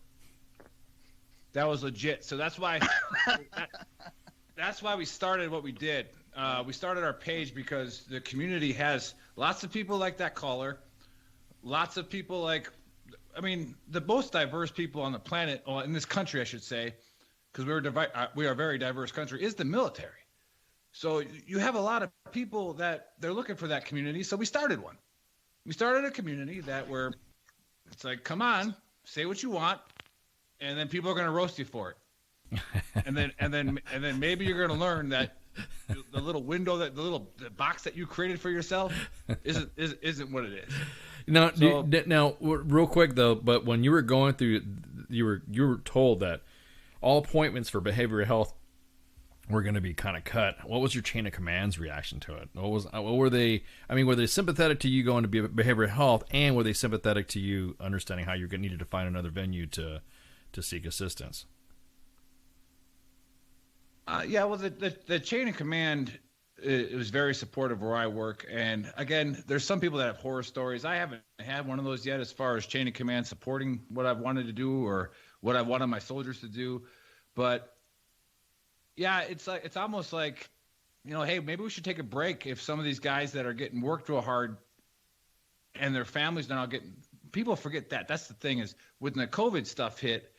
That was legit. So that's why we started what we did. We started our page because the community has lots of people like that caller, lots of people the most diverse people on the planet, or in this country, I should say, because we are a very diverse country, is the military. So you have a lot of people that they're looking for that community. So we started one. We started a community it's like, come on, say what you want, and then people are going to roast you for it. and then maybe you're going to learn that the little window, the box that you created for yourself isn't what it is. Now, real quick though, but when you were going through, you were told that all appointments for behavioral health were going to be kind of cut. What was your chain of command's reaction to it? What were they? I mean, were they sympathetic to you going to behavioral health, and were they sympathetic to you understanding how you're going to need to find another venue to seek assistance? Well, the chain of command it was very supportive where I work. And again, there's some people that have horror stories. I haven't had one of those yet as far as chain of command supporting what I've wanted to do or what I wanted my soldiers to do. But yeah, it's almost like, hey, maybe we should take a break if some of these guys that are getting worked real hard and their families are not getting, people forget that. That's the thing is when the COVID stuff hit,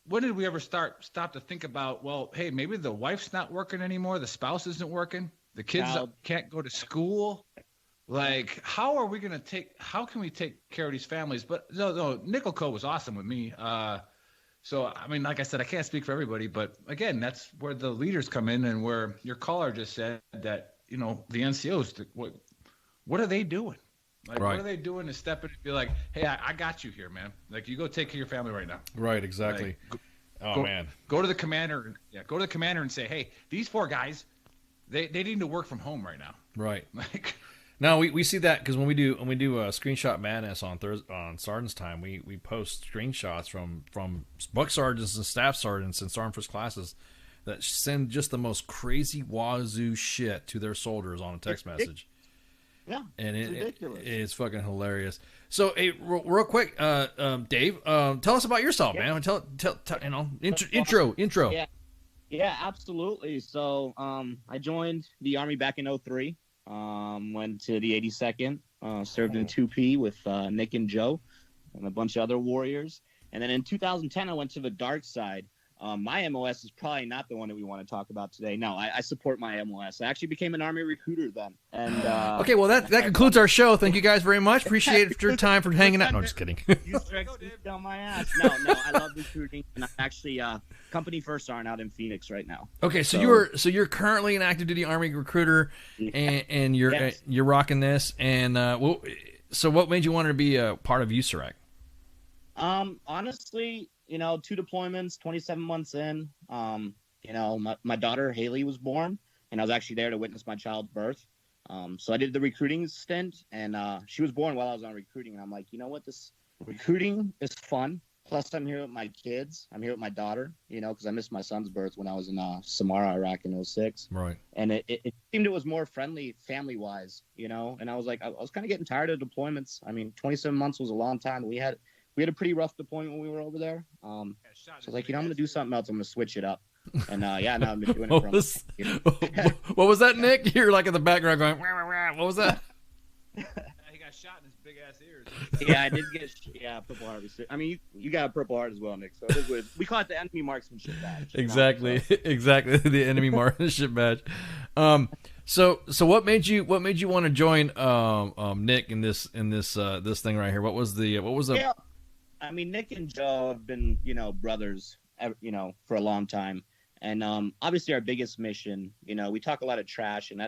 when did we ever stop to think about, well, hey, maybe the wife's not working anymore, the spouse isn't working, the kids can't go to school. Like, how can we take care of these families? But no, Nickel Co. was awesome with me. So, I mean, like I said, I can't speak for everybody, but again, that's where the leaders come in and where your caller just said that, the NCOs, what are they doing? Like, right. What are they doing to step in and be like, hey, I got you here, man. Like, you go take care of your family right now. Right, exactly. Man. Go to the commander. Go to the commander and say, hey, these 4 guys, they need to work from home right now. Right. Like, no, we see that because when we do Screenshot Madness on Sergeant's Time, we post screenshots from buck sergeants and staff sergeants and sergeant first classes that send just the most crazy wazoo shit to their soldiers on a text message. Yeah, and it's ridiculous. It's fucking hilarious. So, hey, real quick, Dave, tell us about yourself, man. Tell intro. Yeah, absolutely. So, I joined the Army back in 2003. Went to the 82nd, served in 2P with Nick and Joe and a bunch of other warriors. And then in 2010, I went to the dark side. My MOS is probably not the one that we want to talk about today. No, I support my MOS. I actually became an Army recruiter then. And okay, well, that concludes our show. Thank you guys very much. Appreciate your time for hanging out. No, just kidding. You down my ass. No, I love recruiting. And I'm actually company first sergeant out in Phoenix right now. Okay, so you're currently an active duty Army recruiter, and you're rocking this. And so what made you want to be a part of USAREC? Honestly, 2 deployments, 27 months in. My daughter Haley was born, and I was actually there to witness my child's birth. So I did the recruiting stint, and she was born while I was on recruiting. And I'm like, you know what? This recruiting is fun. Plus, I'm here with my kids. I'm here with my daughter, because I missed my son's birth when I was in Samara, Iraq in 2006. Right. And it seemed it was more friendly family-wise, and I was like, I was kind of getting tired of deployments. I mean, 27 months was a long time. We had a pretty rough deployment when we were over there. So I was like, I'm going to do something else. I'm going to switch it up. And now I've been doing it for what was that, Nick? You're like in the background going, wah, wah, wah. What was that? He got shot in his big ass ears. Yeah, I did get Purple Heart. I mean, you got a Purple Heart as well, Nick. So it is weird. We call it the enemy marksmanship badge. Exactly, exactly, the enemy marksmanship badge. So what made you want to join Nick in this thing right here? What was the Yeah. I mean, Nick and Joe have been, brothers, for a long time. And obviously our biggest mission, we talk a lot of trash, and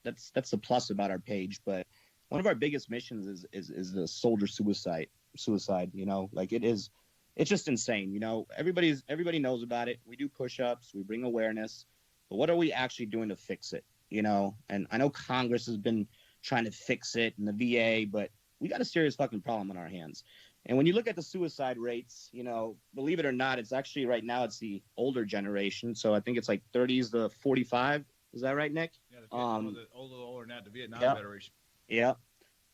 that's the plus about our page. But one of our biggest missions is the soldier suicide, like it's just insane. Everybody knows about it. We do push-ups, we bring awareness, but what are we actually doing to fix it? And I know Congress has been trying to fix it and the VA, but we got a serious fucking problem on our hands. And when you look at the suicide rates, believe it or not, it's actually right now it's the older generation. So I think it's like 30s to 45. Is that right, Nick? Yeah, the older than that, the Vietnam Federation. Yeah.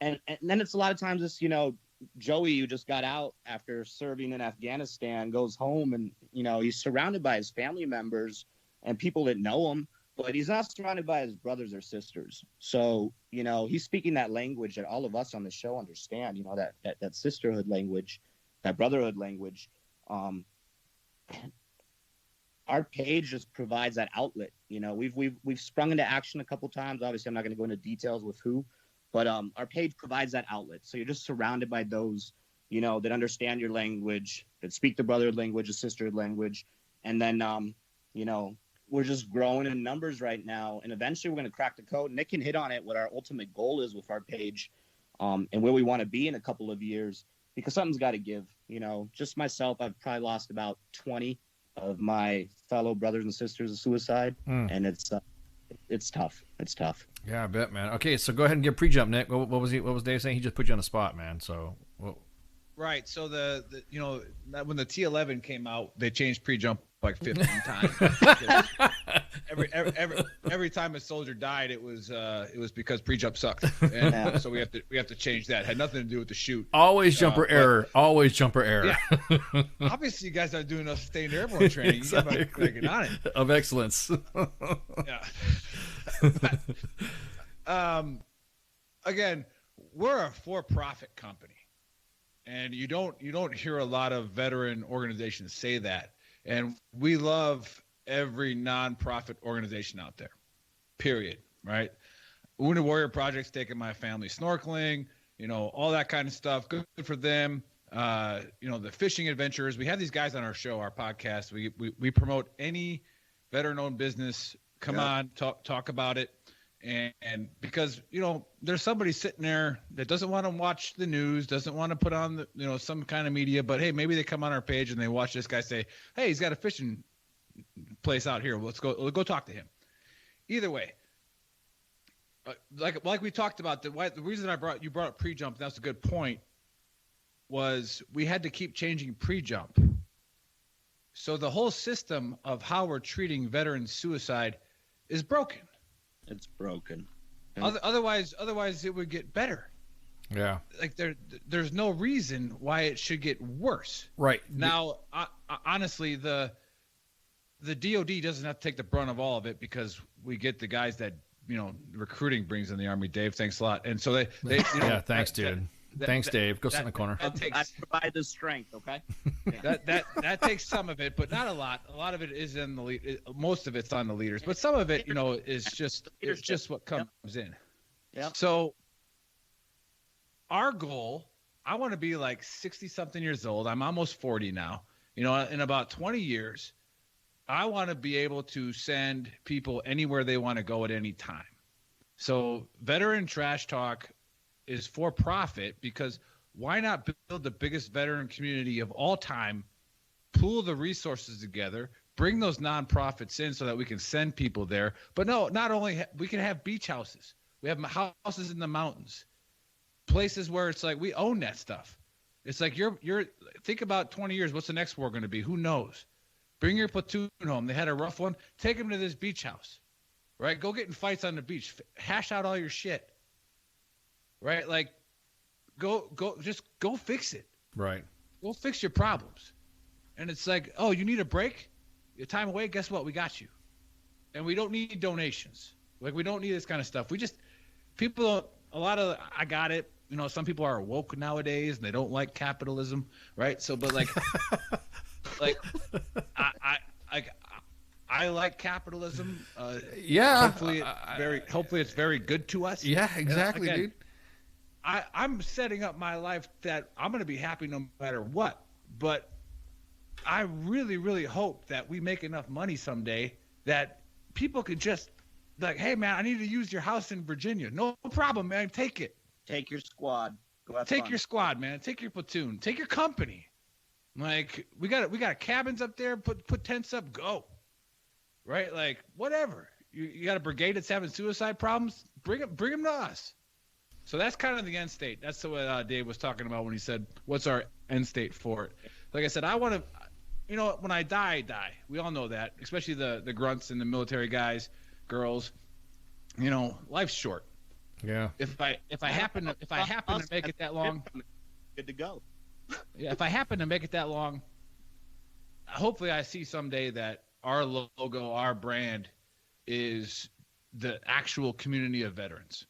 And then it's a lot of times this, Joey, who just got out after serving in Afghanistan, goes home and, he's surrounded by his family members and people that know him. But he's not surrounded by his brothers or sisters. So, he's speaking that language that all of us on the show understand, that sisterhood language, that brotherhood language. Our page just provides that outlet. We've sprung into action a couple times. Obviously, I'm not going to go into details with who, but our page provides that outlet. So you're just surrounded by those, that understand your language, that speak the brotherhood language, the sisterhood language. And then, we're just growing in numbers right now, and eventually we're going to crack the code. Nick can hit on it, what our ultimate goal is with our page, and where we want to be in a couple of years, because something's got to give. Just myself, I've probably lost about 20 of my fellow brothers and sisters to suicide, and it's tough. It's tough. Yeah, I bet, man. Okay, so go ahead and give pre-jump, Nick. What was Dave saying? He just put you on the spot, man. So. Right. So the when the T11 came out, they changed pre-jump like 15 times. every time a soldier died, it was because pre-jump sucked, and so we have to change that. It had nothing to do with the shoot. Always jumper error. Always jumper error. Yeah. Obviously, you guys aren't doing enough sustained airborne training. Exactly. You got to get on it. Of excellence. Yeah. Again, we're a for-profit company. And you don't hear a lot of veteran organizations say that. And we love every nonprofit organization out there, period, right? Wounded Warrior Project's taking my family snorkeling, all that kind of stuff. Good for them. The fishing adventures. We have these guys on our show, our podcast. We promote any veteran-owned business. Come on, talk about it. And because, there's somebody sitting there that doesn't want to watch the news, doesn't want to put on some kind of media, but hey, maybe they come on our page and they watch this guy say, hey, he's got a fishing place out here. Let's go talk to him. Either way, like we talked about, the reason you brought up pre-jump, that's a good point, was we had to keep changing pre-jump. So the whole system of how we're treating veteran suicide is broken. It's broken. Otherwise it would get better. Yeah. Like there's no reason why it should get worse. Right. Now, honestly, the DOD doesn't have to take the brunt of all of it because we get the guys that, recruiting brings in the Army. Dave, thanks a lot. And so they yeah, thanks, dude. Thanks, Dave. Go sit in the corner. I provide the strength, okay? Yeah. That takes some of it, but not a lot. A lot of it is in the lead. Most of it's on the leaders, but some of it, is just what comes in. Yeah. So our goal, I want to be like 60-something years old. I'm almost 40 now. In about 20 years, I want to be able to send people anywhere they want to go at any time. So Veteran Trash Talk is for profit because why not build the biggest veteran community of all time, pool the resources together, bring those nonprofits in so that we can send people there. But no, not only we can have beach houses. We have houses in the mountains, places where it's like we own that stuff. It's like you're think about 20 years. What's the next war going to be? Who knows? Bring your platoon home. They had a rough one. Take them to this beach house, right? Go get in fights on the beach. Hash out all your shit, right? Like, go fix it. Right. Go fix your problems. And it's like, oh, you need a break? Your time away? Guess what? We got you. And we don't need donations. Like, we don't need this kind of stuff. I got it. Some people are woke nowadays and they don't like capitalism, right? So, but like, I like capitalism. Yeah. Hopefully it's very good to us. Yeah, exactly, Again, dude. I'm setting up my life that I'm going to be happy no matter what. But I really, really hope that we make enough money someday that people could just like, hey, man, I need to use your house in Virginia. No problem, man. Take it. Take your squad. Take your squad, man. Take your platoon. Take your company. Like, we got cabins up there. Put tents up. Go. Right? Like, whatever. You got a brigade that's having suicide problems. Bring them to us. So that's kind of the end state. That's what Dave was talking about when he said, "What's our end state for it?" Like I said, I want to, when I die. We all know that, especially the grunts and the military guys, girls. Life's short. Yeah. If I happen to make it that long, good to go. Yeah. If I happen to make it that long, hopefully I see someday that our logo, our brand, is the actual community of veterans.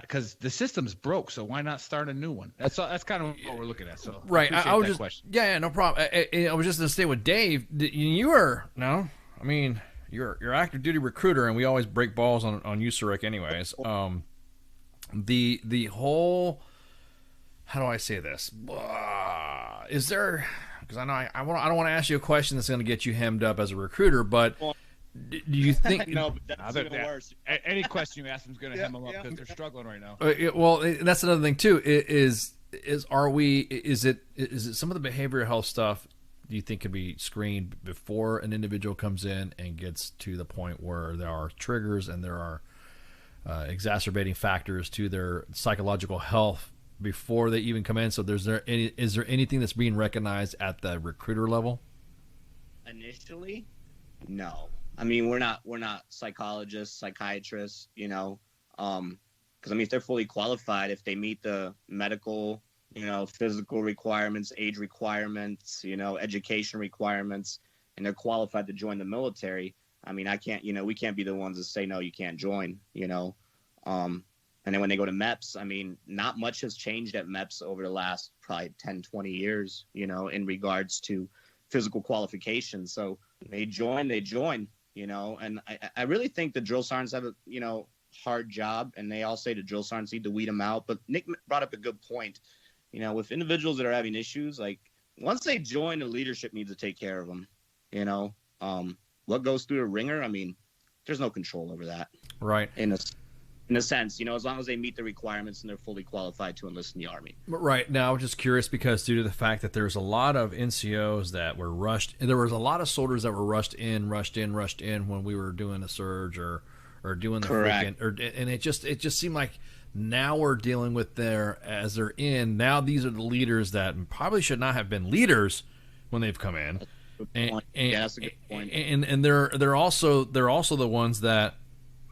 Because the system's broke, so why not start a new one? That's kind of what we're looking at. So right, I was just question. Yeah, no problem. I was just gonna stay with Dave. You're active duty recruiter, and we always break balls on you, Rick. Anyways, the whole, how do I say this? Is there? Because I know I don't want to ask you a question that's going to get you hemmed up as a recruiter, but do you think? No, but that's even worse. Any question you ask them is going to hem them up because they're struggling right now. Well, that's another thing too. Is it some of the behavioral health stuff? Do you think could be screened before an individual comes in and gets to the point where there are triggers and there are exacerbating factors to their psychological health before they even come in? So is there anything that's being recognized at the recruiter level? Initially, no. I mean, we're not psychologists, psychiatrists, because if they're fully qualified, if they meet the medical, physical requirements, age requirements, education requirements, and they're qualified to join the military. I mean, we can't be the ones that say, no, you can't join, and then when they go to MEPS, I mean, not much has changed at MEPS over the last probably 10, 20 years, in regards to physical qualifications. So they join, and I really think the drill sergeants have a, hard job, and they all say the drill sergeants need to weed them out. But Nick brought up a good point. With individuals that are having issues, like once they join, the leadership needs to take care of them. What goes through a ringer, I mean, there's no control over that. Right. In a sense, as long as they meet the requirements and they're fully qualified to enlist in the Army. Right. Now, I'm just curious because due to the fact that there's a lot of NCOs that were rushed, and there was a lot of soldiers that were rushed in when we were doing a surge or or doing the Correct. and it just seemed like now we're dealing with as they're in. Now these are the leaders that probably should not have been leaders when they've come in. That's a good point. And they're also the ones that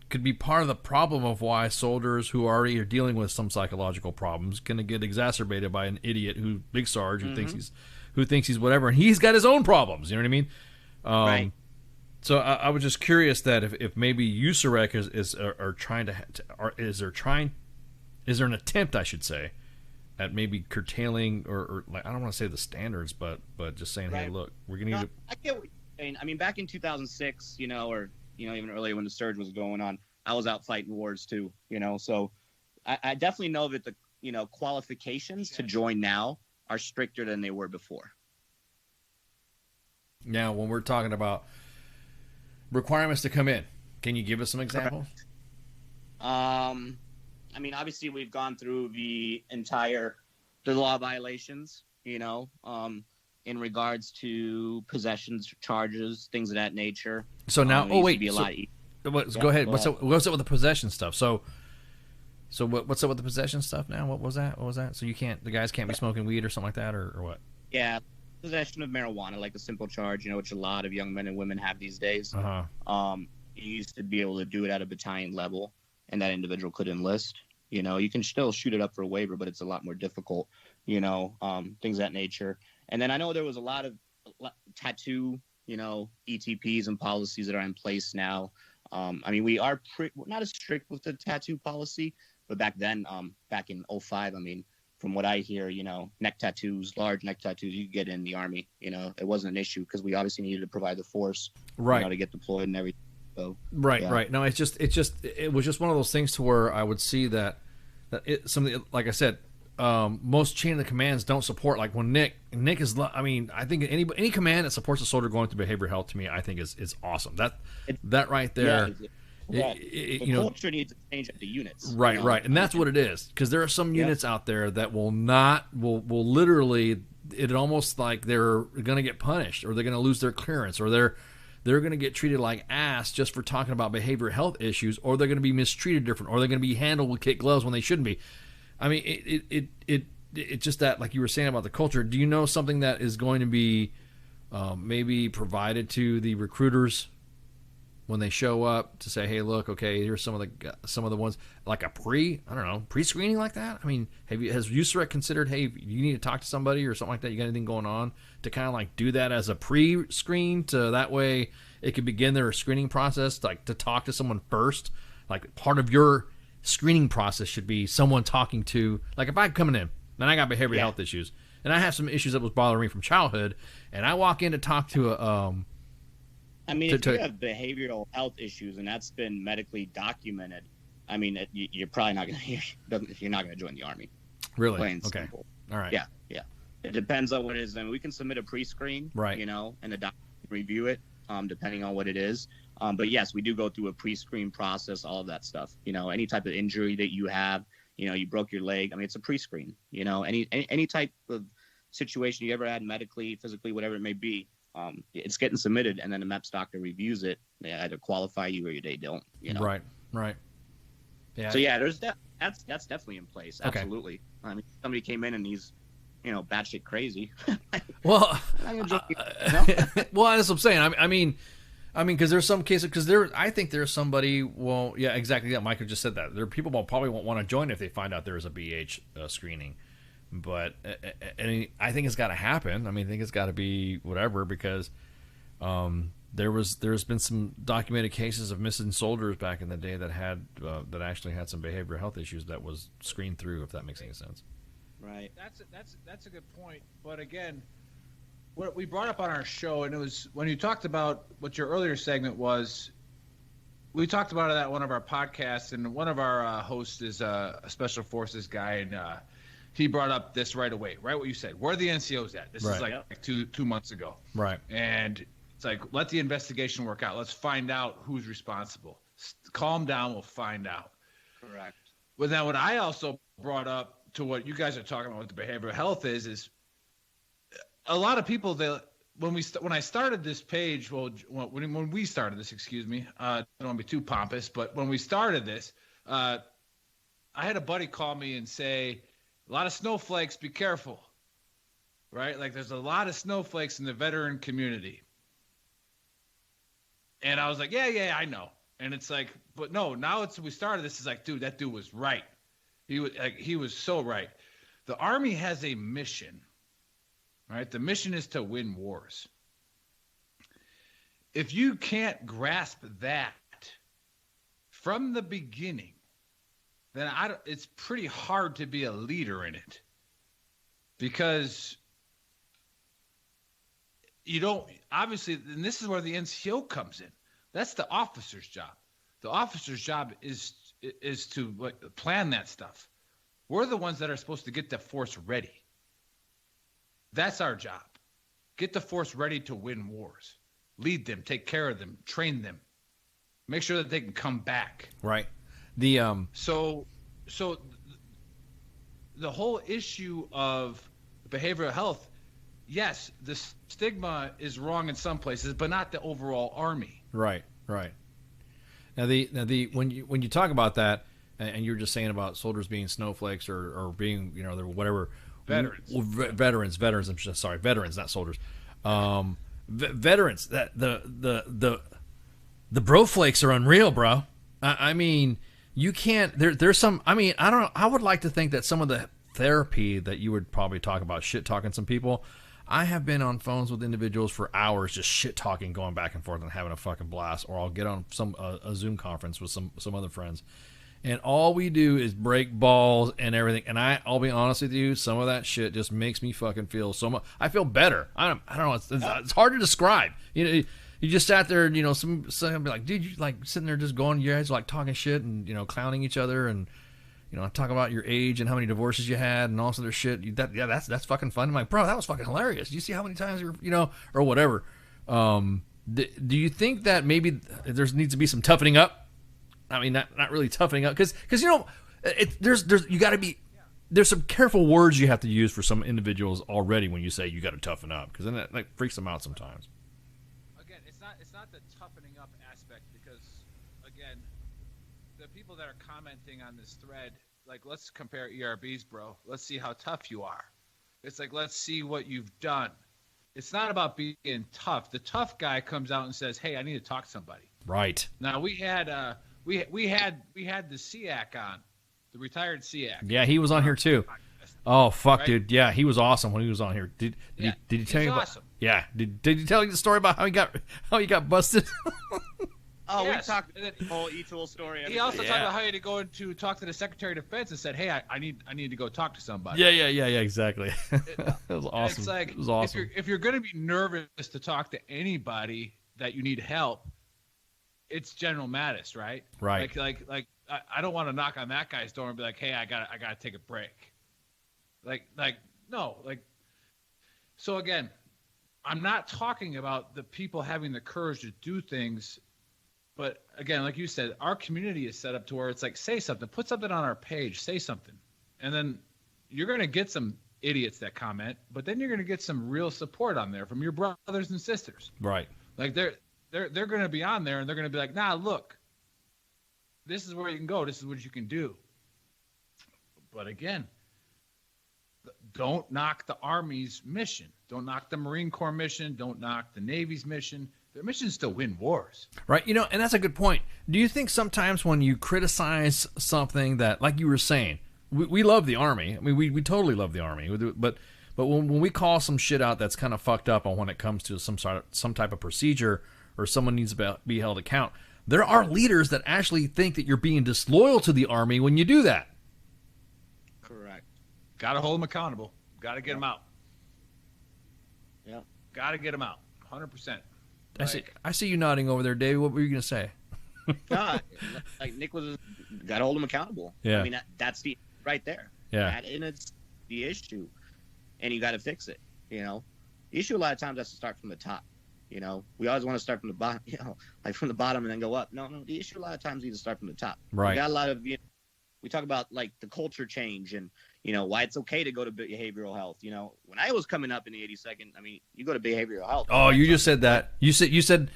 could be part of the problem of why soldiers who already are dealing with some psychological problems going to get exacerbated by an idiot Big Sarge who thinks he's whatever, and he's got his own problems. You know what I mean? Right. So I was just curious that if maybe USAREC is there an attempt, I should say, at maybe curtailing or like, I don't want to say the standards, but just saying, hey, look, we're gonna need to. I get what you're saying. I mean, back in 2006, or even earlier when the surge was going on, I was out fighting wars too. So I definitely know that the qualifications to join now are stricter than they were before. Now, when we're talking about requirements to come in, can you give us some examples? I mean, obviously we've gone through the law violations, in regards to possessions charges, things of that nature. So now, go ahead. Go ahead. What's up with the possession stuff? So what's up with the possession stuff now? What was that? So the guys can't be smoking weed or something like that, or what? Yeah, possession of marijuana, like a simple charge, which a lot of young men and women have these days. You used to be able to do it at a battalion level, and that individual could enlist. You can still shoot it up for a waiver, but it's a lot more difficult. Things of that nature. And then I know there was a lot of tattoo, ETPs and policies that are in place now. I mean, we're not as strict with the tattoo policy, but back then, back in 2005, I mean, from what I hear, neck tattoos, large neck tattoos, you could get in the Army. It wasn't an issue because we obviously needed to provide the force, right, to get deployed and everything. So, right, yeah. right. No, it was just one of those things to where I would see that like I said, most chain of commands don't support. Like when Nick is, I mean, I think any command that supports a soldier going through behavioral health to me, I think is awesome. That right there. Yeah, the culture needs to change at the units. Right, right, and that's what it is. Because there are some units out there that will literally, it almost like they're going to get punished, or they're going to lose their clearance, or they're going to get treated like ass just for talking about behavioral health issues, or they're going to be mistreated different, or they're going to be handled with kid gloves when they shouldn't be. I mean, it just that, like you were saying about the culture. Do you know something that is going to be maybe provided to the recruiters when they show up to say, hey, look, okay, here's some of the ones, like a pre-screening like that? I mean, has USAREC considered, hey, you need to talk to somebody or something like that, you got anything going on, to kind of like do that as a pre-screen, to that way it could begin their screening process, like to talk to someone first? Like part of your screening process should be someone talking to, like if I'm coming in and I got behavioral health issues and I have some issues that was bothering me from childhood, and I walk in to talk to I mean, if you have behavioral health issues and that's been medically documented, I mean, you're probably not going to, you're not going to join the Army. Really? Plain Okay. simple. All right. Yeah. It depends on what it is. I mean, we can submit a pre-screen, right, and the doctor can review it, depending on what it is. But yes, we do go through a pre-screen process, all of that stuff. Any type of injury that you have, you broke your leg. I mean, it's a pre-screen. Any type of situation you ever had medically, physically, whatever it may be, it's getting submitted, and then the MEPS doctor reviews it. They either qualify you or they don't. Right. Yeah. So yeah, that's definitely in place. Absolutely. Okay. I mean, somebody came in and he's, batshit crazy. Well, well, that's what I'm saying. I mean, because there's some cases, I think there's somebody. Well, yeah, exactly. Yeah, Michael just said that. There are people who probably won't want to join if they find out there is a BH screening. But I think it's got to happen. I mean, I think it's got to be whatever, because there's been some documented cases of missing soldiers back in the day that actually had some behavioral health issues that was screened through, if that makes any sense. Right. That's a good point. But again, what we brought up on our show, and it was when you talked about what your earlier segment was, we talked about it at one of our podcasts, and one of our hosts is a special forces guy, and he brought up this right away, right? What you said. Where are the NCOs at? This is like two months ago. Right. And it's like, let the investigation work out. Let's find out who's responsible. Calm down. We'll find out. Correct. But then what I also brought up to what you guys are talking about with the behavioral health is a lot of people, when I started this page, when we started this, excuse me, I don't want to be too pompous, but when we started this, I had a buddy call me and say, a lot of snowflakes, be careful, right? Like there's a lot of snowflakes in the veteran community. And I was like, yeah, I know. And it's like, but no, now we started this, is like, dude, that dude was right. He was so right. The Army has a mission, right? The mission is to win wars. If you can't grasp that from the beginning, then it's pretty hard to be a leader in it, because you don't, obviously, and this is where the NCO comes in. That's the officer's job. The officer's job is to plan that stuff. We're the ones that are supposed to get the force ready. That's our job. Get the force ready to win wars. Lead them, take care of them, train them. Make sure that they can come back. Right. So the whole issue of behavioral health, yes, the stigma is wrong in some places, but not the overall Army. Right. Now when you talk about that, and you're just saying about soldiers being snowflakes or being, they're whatever. Veterans. Veterans, not soldiers. Veterans. That the broflakes are unreal, bro. I mean, you can't. There's some. I mean, I don't know. I would like to think that some of the therapy that you would probably talk about, shit talking some people. I have been on phones with individuals for hours, just shit talking, going back and forth, and having a fucking blast. Or I'll get on a Zoom conference with some other friends, and all we do is break balls and everything. And I'll be honest with you, some of that shit just makes me fucking feel so much. I feel better. I don't know. It's hard to describe. You just sat there, and some be like, dude, you like sitting there just going, you guys like talking shit and clowning each other and talk about your age and how many divorces you had and all this other shit. That's fucking fun. I'm like, bro, that was fucking hilarious. Do you see how many times you're, or whatever. Do you think that maybe there needs to be some toughening up? I mean, not really toughening up, because you got to be. There's some careful words you have to use for some individuals already when you say you got to toughen up, because then that freaks them out sometimes. Again, it's not the toughening up aspect, because again, the people that are commenting on this thread, like, let's compare ERBs, bro. Let's see how tough you are. It's like, let's see what you've done. It's not about being tough. The tough guy comes out and says, "Hey, I need to talk to somebody." Right. Now we had we had the SEAC on, the retired SEAC. Yeah, he was on here too. Oh fuck, right? Dude. Yeah, he was awesome when he was on here. Did he tell you about? Awesome. Yeah. Did he tell you the story about how he got busted? Oh, yes. We talked the whole E-Tool story. He also talked about how he had to go to talk to the Secretary of Defense and said, "Hey, I need to go talk to somebody." Yeah, exactly. It was awesome. It's like, it was awesome. If you're going to be nervous to talk to anybody that you need help, it's General Mattis, right? Right. Like I don't want to knock on that guy's door and be like, "Hey, I gotta take a break." No. So again, I'm not talking about the people having the courage to do things. But again, like you said, our community is set up to where it's like, say something, put something on our page, say something. And then you're going to get some idiots that comment, but then you're going to get some real support on there from your brothers and sisters. Right. Like they're going to be on there and they're going to be like, "Nah, look, this is where you can go. This is what you can do." But again, don't knock the Army's mission. Don't knock the Marine Corps mission. Don't knock the Navy's mission. Their mission is to win wars. Right. And that's a good point. Do you think sometimes when you criticize something that, like you were saying, we love the Army. I mean, we totally love the Army. But when we call some shit out that's kind of fucked up on when it comes to some type of procedure or someone needs to be held account, there are leaders that actually think that you're being disloyal to the Army when you do that. Correct. Got to hold them accountable. Got to get them out. Yeah. Got to get them out. 100%. I see you nodding over there, Dave. What were you going to say? No, like Nick was, got to hold him accountable. Yeah. I mean, that's the right there. Yeah. And it's the issue, and you got to fix it. The issue a lot of times has to start from the top. We always want to start from the bottom. Like from the bottom and then go up. No. The issue a lot of times needs to start from the top. Right. We got a lot of we talk about like the culture change and why it's okay to go to behavioral health. When I was coming up in the 82nd, I mean, you go to behavioral health. Oh, you just said that. You said,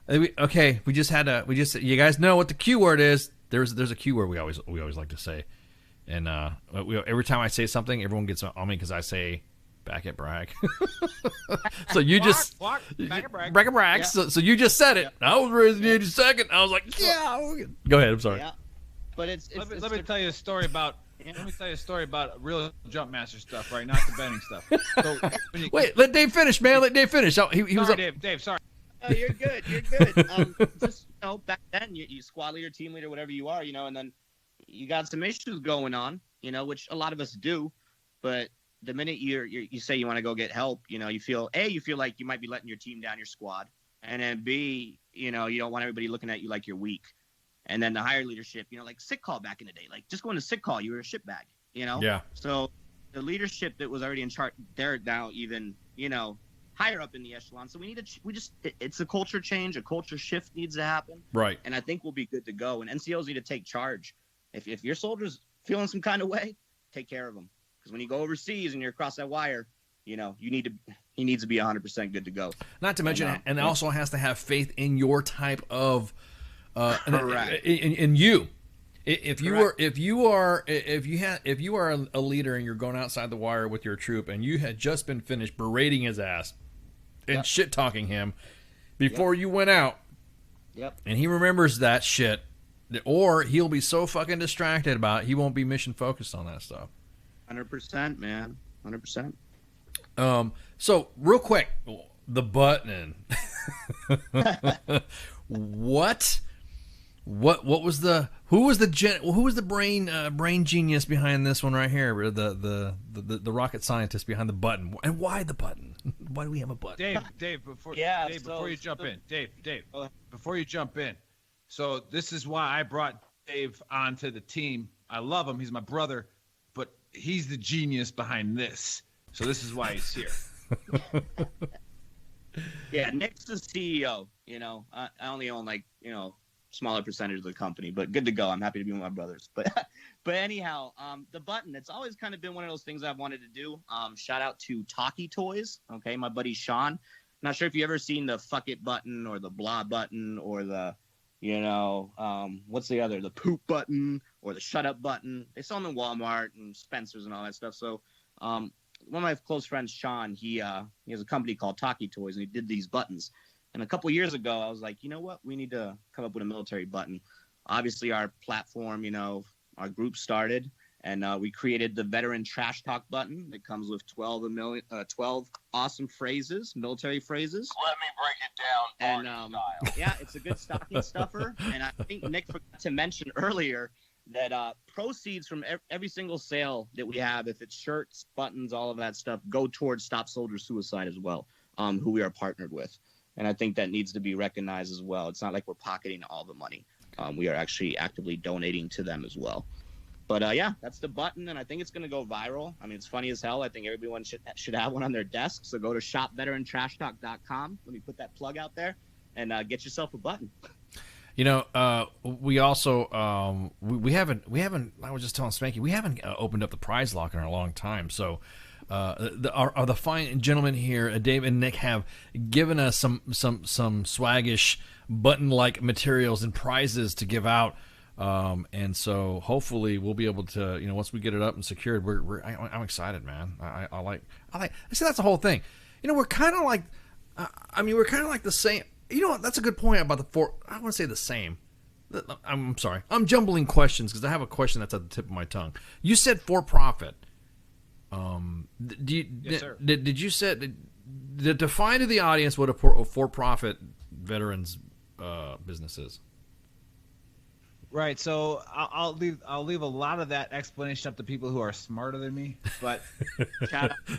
okay, you guys know what the Q word is. There's a Q word we always like to say. And every time I say something, everyone gets on me because I say back at brag. So you just back at brag. Back at brag. Yeah. So you just said it. Yeah. I was raised in the 82nd. I was like, yeah. Go ahead. I'm sorry. Yeah. But let me tell you a story about. Let me tell you a story about real jump master stuff, right? Not the betting stuff. So wait, let Dave finish, man. Let Dave finish. He was up. Dave, sorry. Oh, you're good. You're good. Just back then, you squad leader, team leader, whatever you are, and then you got some issues going on, which a lot of us do. But the minute you say you want to go get help, you feel like you might be letting your team down, your squad, and then B, you don't want everybody looking at you like you're weak. And then the higher leadership, like sick call back in the day, like just going to sick call, you were a shitbag, Yeah. So the leadership that was already in charge, they're now even, higher up in the echelon. So it's a culture change, a culture shift needs to happen. Right. And I think we'll be good to go. And NCOs need to take charge. If your soldier's feeling some kind of way, take care of them. Because when you go overseas and you're across that wire, he needs to be 100% good to go. Not to mention, and also has to have faith in your type of, in you. If you are a leader and you're going outside the wire with your troop and you had just been finished berating his ass and shit talking him before you went out, and he remembers that shit, or he'll be so fucking distracted about it, he won't be mission focused on that stuff. 100%, man. 100%. So real quick, the button. What was the brain genius behind this one right here? The rocket scientist behind the button, and why the button? Why do we have a button? Dave, before you jump in, before you jump in. So this is why I brought Dave onto the team. I love him; he's my brother, but he's the genius behind this. So this is why he's here. Yeah, Nick's the CEO. I only own smaller percentage of the company, but good to go. I'm happy to be with my brothers. But anyhow, the button, it's always kind of been one of those things I've wanted to do. Shout out to Talkie Toys. Okay, my buddy Sean. Not sure if you ever seen the fuck it button or the blah button or the, what's the other? The poop button or the shut up button. They sell them in Walmart and Spencer's and all that stuff. So one of my close friends, Sean, he has a company called Talkie Toys, and he did these buttons. And a couple years ago, I was like, you know what? We need to come up with a military button. Obviously, our platform, our group started, and we created the Veteran Trash Talk button that comes with 12 awesome phrases, military phrases. Let me break it down, and style. Yeah, it's a good stocking stuffer. And I think Nick forgot to mention earlier that proceeds from every single sale that we have, if it's shirts, buttons, all of that stuff, go towards Stop Soldier Suicide as well, who we are partnered with. And I think that needs to be recognized as well. It's not like we're pocketing all the money. We are actually actively donating to them as well. But that's the button, and I think it's going to go viral. I mean, it's funny as hell. I think everyone should have one on their desk. So go to shopveterantrashtalk.com. Let me put that plug out there, and get yourself a button. We also we haven't. I was just telling Spanky, we haven't opened up the prize lock in a long time. So the fine gentlemen here, Dave and Nick, have given us some swaggish button-like materials and prizes to give out. And so hopefully we'll be able to, once we get it up and secured, I'm excited, man. I like. See, that's the whole thing. We're kind of like, we're kind of like the same. You know what? That's a good point about the four. I want to say the same. I'm sorry. I'm jumbling questions because I have a question that's at the tip of my tongue. You said for profit. Yes, sir. Did you say define to the audience what a for-profit veterans business is? Right. So I'll leave a lot of that explanation up to people who are smarter than me. But shout out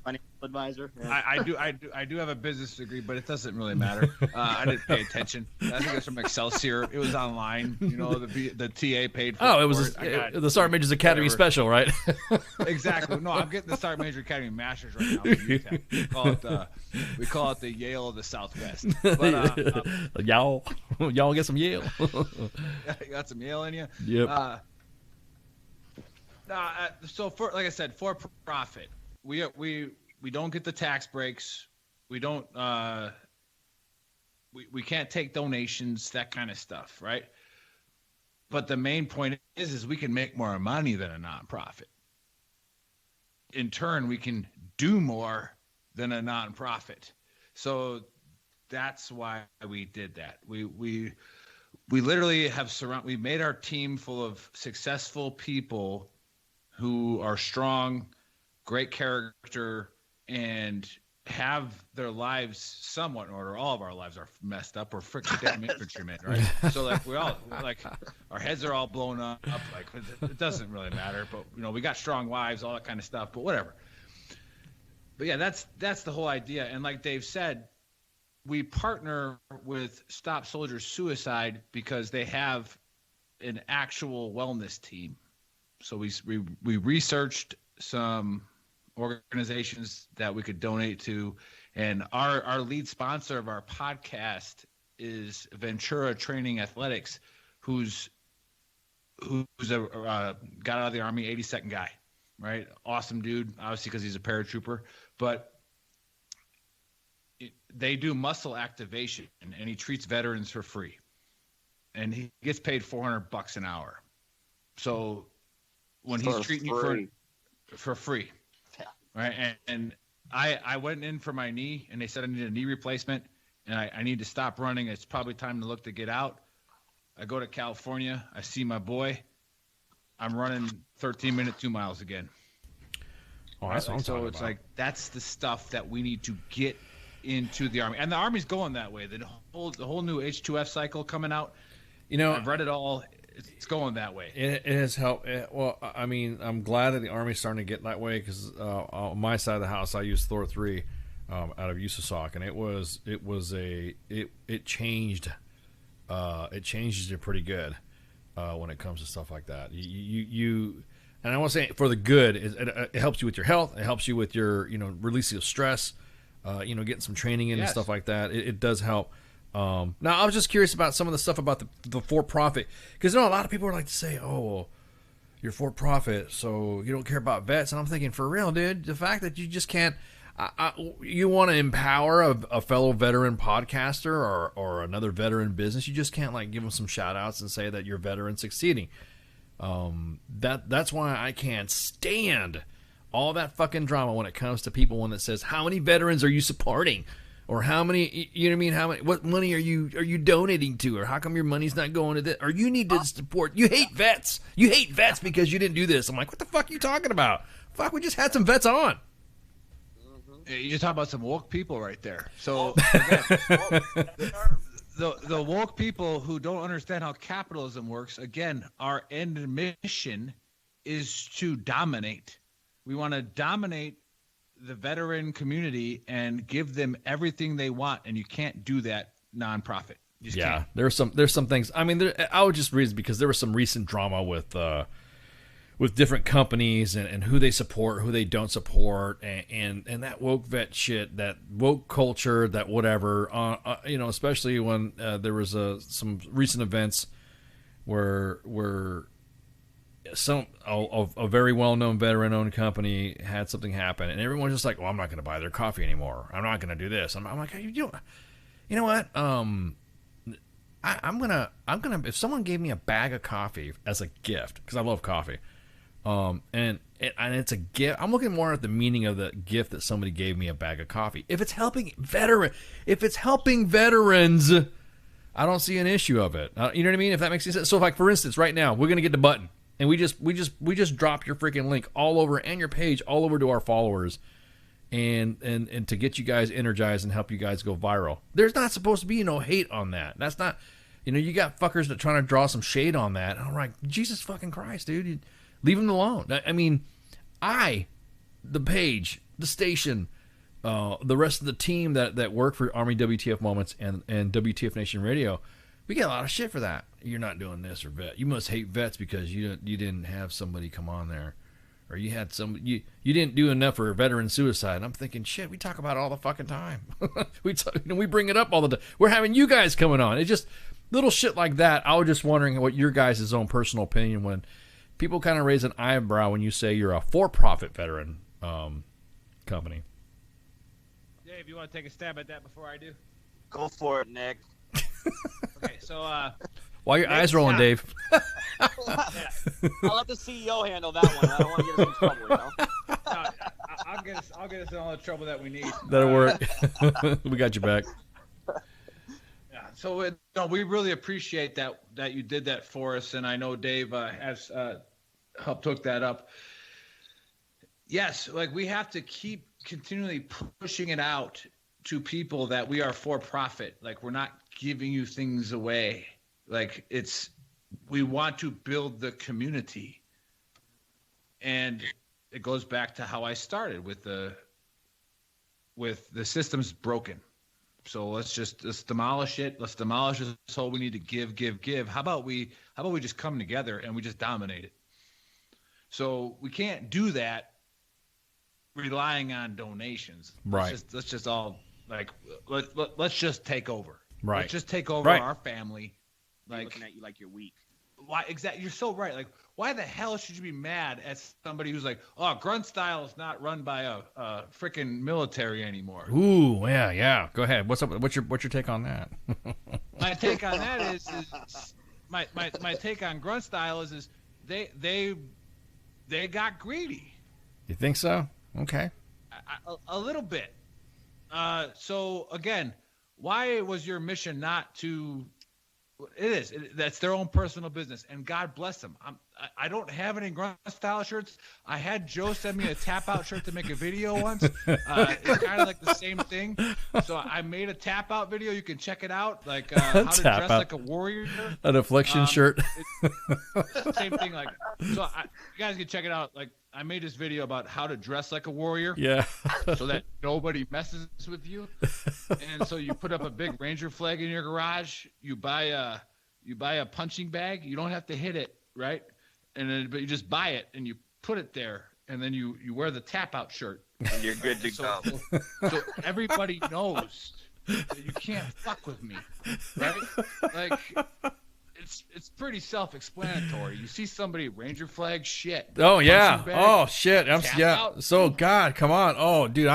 financial advisor. Yeah. I do have a business degree, but it doesn't really matter. I didn't pay attention. I think it was from Excelsior. It was online. The TA paid for. Oh, it was the Sergeant Major's Academy special, right? Exactly. No, I'm getting the Sergeant Major Academy Masters right now. We call it the Yale of the Southwest. But y'all get some Yale. You got some Yale in you. Yep. So like I said, for profit, we don't get the tax breaks. We don't. We can't take donations, that kind of stuff, right? But the main point is we can make more money than a nonprofit. In turn, we can do more than a nonprofit. So that's why we did that. We literally we made our team full of successful people who are strong, great character, and have their lives somewhat in order. All of our lives are messed up. We're freaking damn infantrymen, right? So like we all like our heads are all blown up. Like it doesn't really matter. But we got strong wives, all that kind of stuff. But whatever. But yeah, that's the whole idea. And like Dave said, we partner with Stop Soldiers Suicide because they have an actual wellness team. So we researched some organizations that we could donate to, and our lead sponsor of our podcast is Ventura Training Athletics, who's a got out of the Army, 82nd guy, right? Awesome dude, obviously because he's a paratrooper, but they do muscle activation, and he treats veterans for free, and he gets paid $400 an hour. So when he's treating you for free. Right, and I went in for my knee, and they said I need a knee replacement, and I need to stop running. It's probably time to look to get out. I go to California. I see my boy. I'm running 13-minute 2 miles again. Oh, that's what I'm talking it's about. like that's the stuff that we need to get into the Army, and the Army's going that way. The whole new H2F cycle coming out. I've read it all. It's going that way. It has helped. Well, I mean, I'm glad that the Army's starting to get that way because on my side of the house, I use Thor 3 out of USASOC, and it changed. It changes you pretty good when it comes to stuff like that. You and I want to say for the good. It helps you with your health. It helps you with your release of stress. Getting some training in and stuff like that. It does help. Now, I was just curious about some of the stuff about the for-profit, because a lot of people are like to say, "Oh, well, you're for-profit, so you don't care about vets." And I'm thinking, for real, dude, the fact that you just can't, you want to empower a fellow veteran podcaster or another veteran business, you just can't give them some shout-outs and say that your veteran's succeeding. That's why I can't stand all that fucking drama when it comes to people when it says, "How many veterans are you supporting?" Or how many, what money are you donating to? Or how come your money's not going to this? Or you need to support, you hate vets. You hate vets because you didn't do this. I'm like, what the fuck are you talking about? Fuck, we just had some vets on. You just talk about some woke people right there. So the woke people who don't understand how capitalism works, again, our end mission is to dominate. We want to dominate the veteran community and give them everything they want, and you can't do that nonprofit. You just can't. There's some things. I mean, I would just read because there was some recent drama with different companies and who they support, who they don't support, and that woke vet shit, that woke culture, that whatever. Especially when there was some recent events where a very well-known veteran-owned company had something happen, and everyone's just like, "Well, I'm not going to buy their coffee anymore. I'm not going to do this." I'm like, you know what? I'm gonna if someone gave me a bag of coffee as a gift, because I love coffee, and it's a gift. I'm looking more at the meaning of the gift that somebody gave me, a bag of coffee. If it's helping veterans, I don't see an issue of it. You know what I mean? If that makes sense. So, for instance, right now we're gonna get the button. And we just drop your freaking link all over and your page all over to our followers, and to get you guys energized and help you guys go viral. There's not supposed to be no hate on that. That's not, you got fuckers that trying to draw some shade on that. And I'm like, Jesus fucking Christ, dude, leave them alone. I mean, the page, the station, the rest of the team that work for Army WTF Moments and WTF Nation Radio, we get a lot of shit for that. You're not doing this, or vet. You must hate vets because you didn't have somebody come on there, or you had you didn't do enough for veteran suicide. And I'm thinking, shit, we talk about it all the fucking time. We bring it up all the time. We're having you guys coming on. It's just little shit like that. I was just wondering what your guys' own personal opinion when people kind of raise an eyebrow when you say you're a for-profit veteran company. Dave, you want to take a stab at that before I do? Go for it, Nick. Okay, so why are your eyes rolling, Dave? I'll let the CEO handle that one. I don't want to get us in trouble, you know. No, I'll get us in all the trouble that we need. That'll work. We got you back. Yeah, so we really appreciate that you did that for us, and I know Dave has helped hook that up. Yes, like we have to keep continually pushing it out to people that we are for profit. Like we're not giving you things away. Like we want to build the community. And it goes back to how I started with the system's broken. So let's demolish it. Let's demolish this whole we need to give. How about we just come together and we just dominate it? So we can't do that relying on donations. Right. Let's just all let's just take over. Right. Let's just take over our family. Like looking at you like you're weak. Why exactly? You're so right. Like, why the hell should you be mad at somebody who's like, oh, Grunt Style is not run by a freaking military anymore? Ooh, yeah. Go ahead. What's up? What's your take on that? My take on that is my take on Grunt Style is they got greedy. You think so? Okay. A little bit. So again, why was your mission not to? That's their own personal business, and God bless them. I don't have any Grunt Style shirts. I had Joe send me a tap out shirt to make a video once. It's kind of like the same thing. So I made a tap out video. You can check it out, like how to dress like a warrior. A deflection shirt. Same thing. Like so, you guys can check it out. Like I made this video about how to dress like a warrior. Yeah. So that nobody messes with you. And so you put up a big Ranger flag in your garage. You buy a punching bag. You don't have to hit it, right? But you just buy it and you put it there, and then you wear the tap out shirt. And you're good to go. So everybody knows that you can't fuck with me, right? Like it's pretty self-explanatory. You see somebody Ranger flag, shit. Oh yeah. Bag, Oh shit. Yeah. out. So God, come on. Oh dude,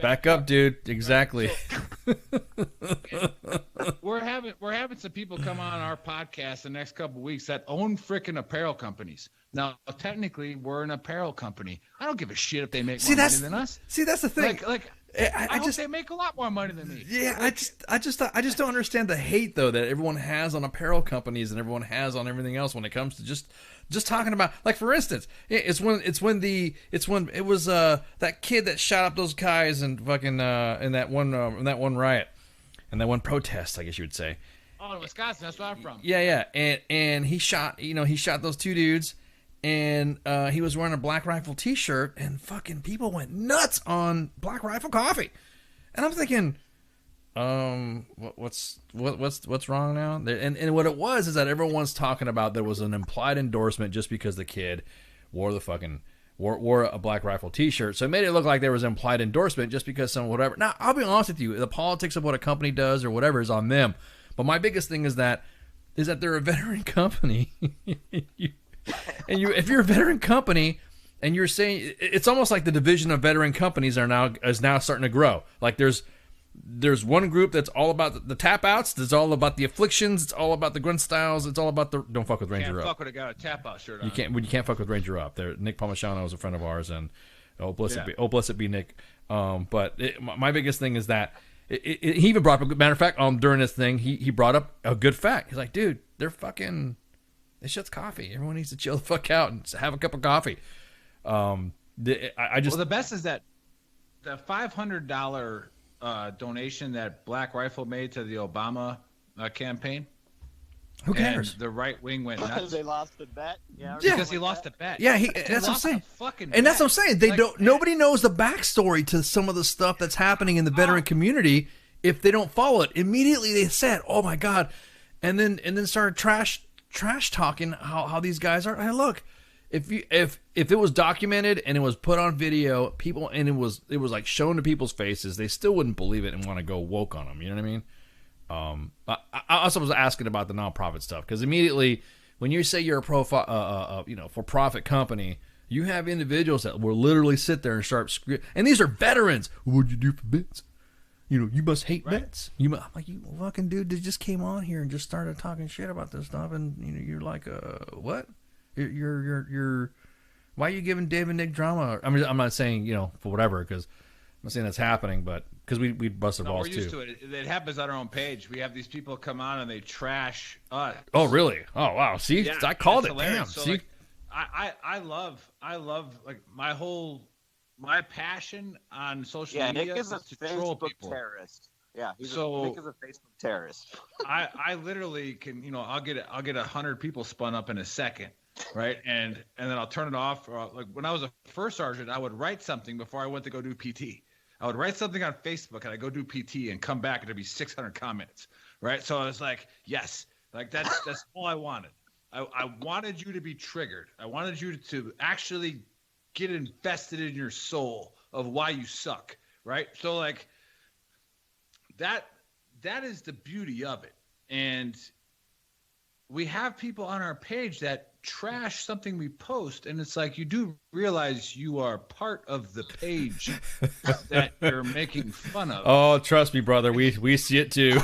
back up, dude. Exactly. We're having some people come on our podcast the next couple of weeks that own freaking apparel companies. Now, technically, we're an apparel company. I don't give a shit if they make more money than us. See, that's the thing. I hope they make a lot more money than me. Yeah, I just don't understand the hate though that everyone has on apparel companies and everyone has on everything else when it comes to just talking about, like, for instance, it's when it was that kid that shot up those guys and fucking in that one riot and that one protest, I guess you would say. Oh, in Wisconsin, that's where I'm from. Yeah, and he shot those two dudes. And he was wearing a Black Rifle T-shirt, and fucking people went nuts on Black Rifle coffee. And I'm thinking, what's wrong now? And what it was is that everyone's talking about there was an implied endorsement just because the kid wore a Black Rifle T-shirt. So it made it look like there was implied endorsement just because some whatever. Now, I'll be honest with you, the politics of what a company does or whatever is on them. But my biggest thing is that they're a veteran company. If you're a veteran company and you're saying, it's almost like the division of veteran companies is now starting to grow. Like there's one group that's all about the tap outs, that's all about the afflictions, it's all about the Grunt Styles, it's all about the don't fuck with Ranger Up. Can't fuck with a guy with a tap out shirt on. You can't fuck with Ranger Up. Nick Palmachano is a friend of ours, and blessed be Nick. But my biggest thing is that he even brought up, matter of fact, during this thing, he brought up a good fact. He's like, dude, it's just coffee. Everyone needs to chill the fuck out and have a cup of coffee. Well, the best is that the $500 donation that Black Rifle made to the Obama campaign. Who cares? And the right wing went nuts. They lost the bet. Yeah, because he lost a bet. Yeah, that's what I'm saying. That's what I'm saying. Nobody knows the backstory to some of the stuff that's happening in the veteran community if they don't follow it. Immediately they said, "Oh my God," and then started trash talking how these guys are. Hey, look, if it was documented and it was put on video, people, and it was like shown to people's faces, they still wouldn't believe it and want to go woke on them. You know what I mean? I also was asking about the nonprofit stuff because immediately when you say you're a for-profit company, you have individuals that will literally sit there and start and these are veterans. What'd you do for vets? You must hate vets. I'm like, you fucking dude that just came on here and just started talking shit about this stuff, and you're like, what? You're why are you giving David Nick drama? I mean, I'm not saying for whatever, because I'm not saying that's happening, but because we bust their balls we're used to it. It happens on our own page. We have these people come on and they trash us. Oh, really? Oh, wow. See, yeah, I called it. Hilarious. Damn. So, See, I love like my passion on social media. Nick is a Facebook terrorist. Yeah, Nick is a Facebook terrorist. I literally can, I'll get 100 people spun up in a second, right? And then I'll turn it off. Like when I was a first sergeant, I would write something before I went to go do PT. I would write something on Facebook and I go do PT and come back and there'd be 600 comments, right? So I was like, yes, like that's all I wanted. I wanted you to be triggered. I wanted you to actually get invested in your soul of why you suck, right? So like that is the beauty of it. And we have people on our page that trash something we post, and it's like, you do realize you are part of the page that you're making fun of. Oh, trust me, brother, we see it too.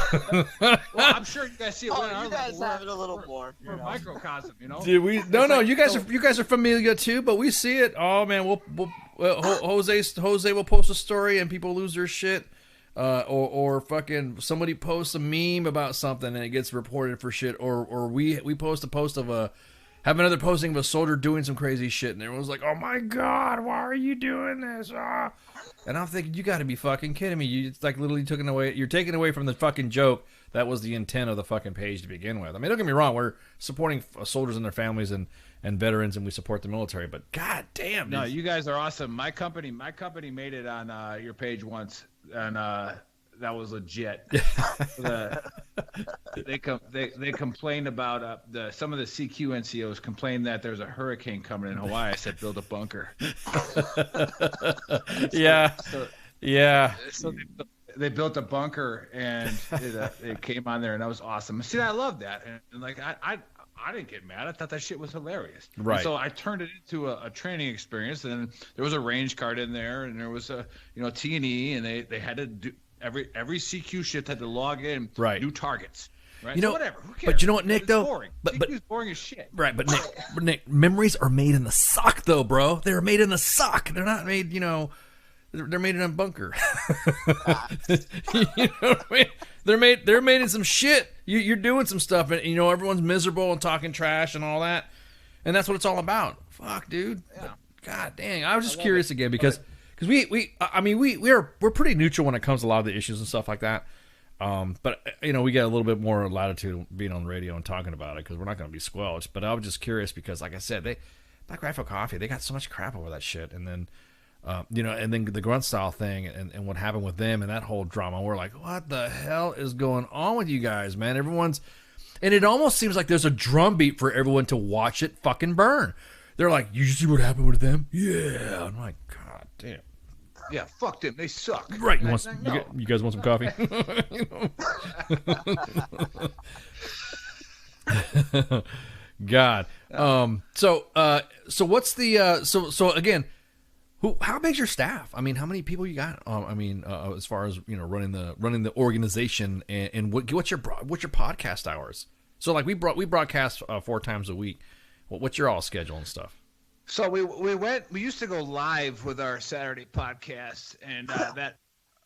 Well, I'm sure you guys see it. You guys have it a little more. We're a microcosm, Dude, no, you guys are familiar too, but we see it. Oh man, Jose will post a story and people lose their shit. Or fucking somebody posts a meme about something and it gets reported for shit, or we post a post of have another posting of a soldier doing some crazy shit, and everyone's like, oh my god, why are you doing this? And I'm thinking, you gotta be fucking kidding me. It's like literally you're taking away from the fucking joke that was the intent of the fucking page to begin with. I mean, don't get me wrong, we're supporting soldiers and their families and veterans, and we support the military, but god damn. No, you guys are awesome. My company made it on your page once, and that was legit. They complained about some of the CQ NCOs complained that there's a hurricane coming in Hawaii. I said, build a bunker. Yeah. So they built a bunker, and it came on there, and that was awesome. See, I love that, and like I didn't get mad. I thought that shit was hilarious. Right. And so I turned it into a training experience, and there was a range card in there, and there was a T&E, and they had to do every CQ shift had to log in new targets. Right. So whatever. Who cares? But you know what, Nick? Though, boring. CQ's boring as shit. Right. But Nick, memories are made in the sock, though, bro. They're made in the sock. They're not made. They're made in a bunker. You know what I mean? They're made in some shit. You're doing some stuff, and everyone's miserable and talking trash and all that, and that's what it's all about. Fuck, dude. Yeah. God dang. I was just curious again because we're pretty neutral when it comes to a lot of the issues and stuff like that. But we get a little bit more latitude being on the radio and talking about it because we're not going to be squelched. But I was just curious because, like I said, Black Rifle Coffee, they got so much crap over that shit, and then. And then the grunt style thing and what happened with them and that whole drama. We're like, what the hell is going on with you guys, man? And it almost seems like there's a drumbeat for everyone to watch it fucking burn. They're like, you see what happened with them? Yeah. I'm like, god damn. Yeah, fuck them. They suck. Right. You guys want some coffee? God. So what's the so again, how big's your staff? I mean, how many people you got? As far as running the organization, and what's your podcast hours? So like we broadcast 4 times a week. What's your all schedule and stuff? So we used to go live with our Saturday podcast, and that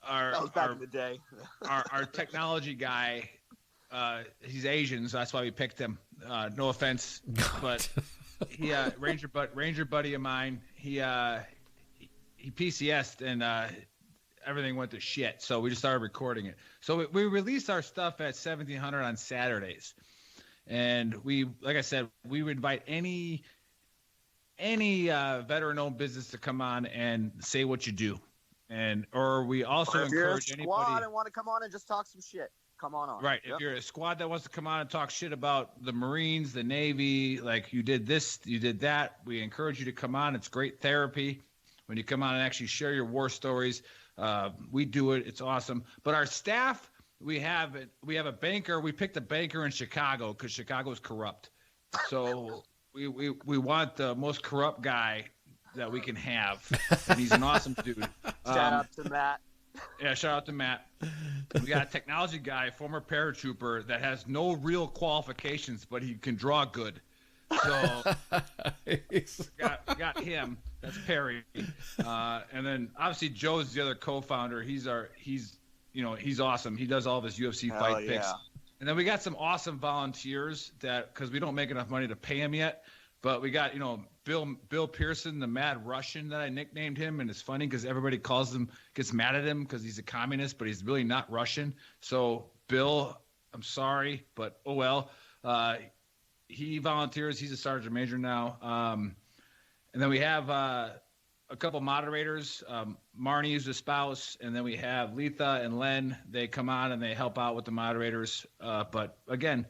was back in the day. our technology guy, he's Asian, so that's why we picked him. No offense, but he Ranger buddy of mine. He PCS'd and everything went to shit. So we just started recording it. So we released our stuff at 1700 on Saturdays, and like I said, we would invite any veteran-owned business to come on and say what you do, or we also encourage anybody. If you're a squad and want to come on and just talk some shit, come on. Right. Yep. If you're a squad that wants to come on and talk shit about the Marines, the Navy, like you did this, you did that, we encourage you to come on. It's great therapy when you come on and actually share your war stories. We do it. It's awesome. But our staff, we have a banker. We picked a banker in Chicago because Chicago is corrupt. So we want the most corrupt guy that we can have, and he's an awesome dude. Shout out to Matt. Yeah, shout out to Matt. We got a technology guy, former paratrooper, that has no real qualifications, but he can draw good. So got him. That's Perry. And then obviously Joe's the other co-founder. He's awesome. He does all of his UFC fight picks. And then we got some awesome volunteers that, because we don't make enough money to pay him yet, but we got, Bill Pearson, the Mad Russian that I nicknamed him, and it's funny because everybody gets mad at him because he's a communist, but he's really not Russian. So Bill, I'm sorry, but oh well. He volunteers. He's a sergeant major now. And then we have a couple moderators. Marnie is the spouse, and then we have Letha and Len. They come on and they help out with the moderators. But again,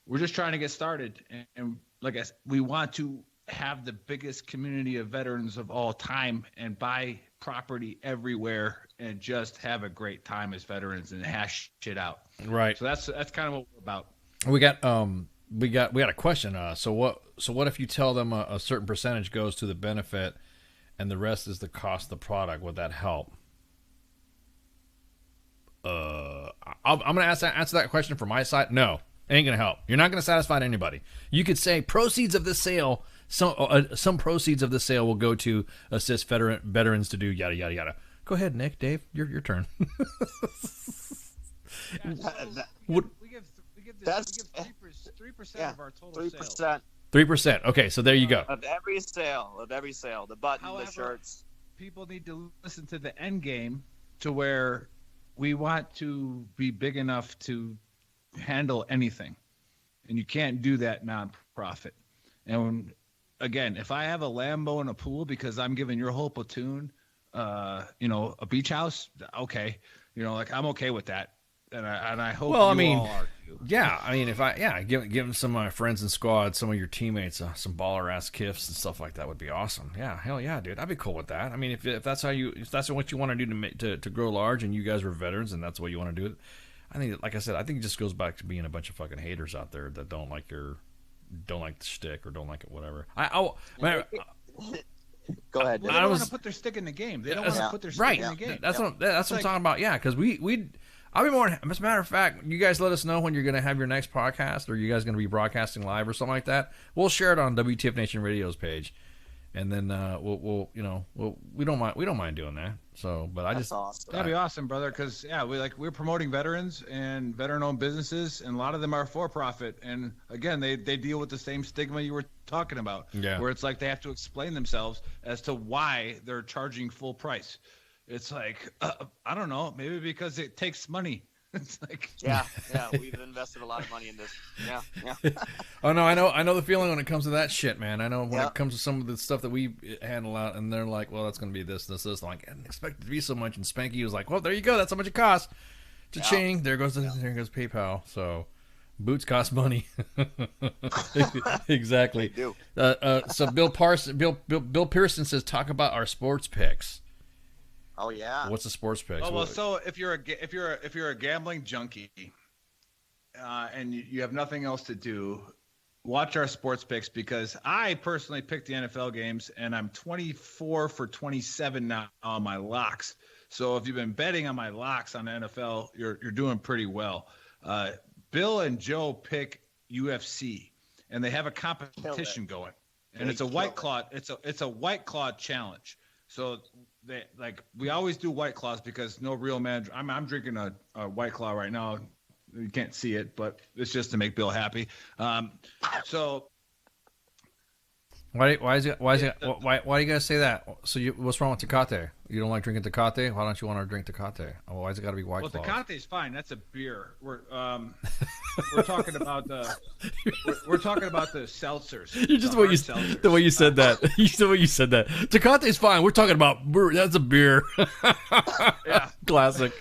we're just trying to get started, and like I said, we want to have the biggest community of veterans of all time and buy property everywhere and just have a great time as veterans and hash shit out. Right. So that's kind of what we're about. We got a question. So what if you tell them a certain percentage goes to the benefit and the rest is the cost of the product? Would that help? I'm gonna answer that question from my side. No, ain't gonna help. You're not gonna satisfy anybody. You could say proceeds of this sale. Some proceeds of the sale will go to assist veterans to do yada yada yada. Go ahead, Nick, Dave, your turn. We give 3% of our total 3%. 3%. Okay, so there you go. Of every sale, the buttons, However, the shirts. People need to listen to the end game to where we want to be big enough to handle anything, and you can't do that nonprofit. And again, if I have a Lambo and a pool because I'm giving your whole platoon, a beach house, okay, I'm okay with that, and I hope all are too. Yeah, I mean, give some of my friends and squad, some of your teammates, some baller ass gifts and stuff like that would be awesome. Yeah, hell yeah, dude, I'd be cool with that. I mean, if that's what you want to do to grow large, and you guys are veterans, and that's the way you want to do it. I think, like I said, it just goes back to being a bunch of fucking haters out there that don't like the shtick or don't like it, whatever. Go ahead. Well, they don't want to put their stick in the game. They don't want to put their stick in the game. That's what I'm talking about. Yeah, because I'll be more. As a matter of fact, you guys let us know when you're going to have your next podcast, or you guys going to be broadcasting live or something like that. We'll share it on WTF Nation Radio's page, and then we don't mind doing that. So, but That's awesome. That'd be awesome, brother. Because we're promoting veterans and veteran-owned businesses, and a lot of them are for-profit. And again, they deal with the same stigma you were talking about, where it's like they have to explain themselves as to why they're charging full price. It's like, I don't know, maybe because it takes money. It's like, yeah, we've invested a lot of money in this. Yeah. Oh no, I know the feeling when it comes to that shit, man. I know when it comes to some of the stuff that we handle out, and they're like, well, that's going to be this. I'm like, I didn't expect it to be so much. And Spanky was like, well, there you go. That's how much it costs. Cha-ching. There goes PayPal. So boots cost money. Exactly. They do. So Bill Pearson says, talk about our sports picks. Oh yeah. What's the sports picks? Oh well, so if you're a gambling junkie, and you have nothing else to do, watch our sports picks, because I personally picked the NFL games, and I'm 24 for 27 now on my locks. So if you've been betting on my locks on the NFL, you're doing pretty well. Bill and Joe pick UFC, and they have a competition going, and it's a White Claw. It's a White Claw challenge. So we always do White Claws because no real man. I'm drinking a White Claw right now. You can't see it, but it's just to make Bill happy. So why do you guys say that? So what's wrong with Tecate? You don't like drinking Tecate? Why don't you want to drink Tecate? Why is it got to be White Claw? Well, Tecate's fine. That's a beer. We're talking about the seltzers. You just the way you said that. The way you said that. Tecate's fine. We're talking about that's a beer. Yeah. Classic.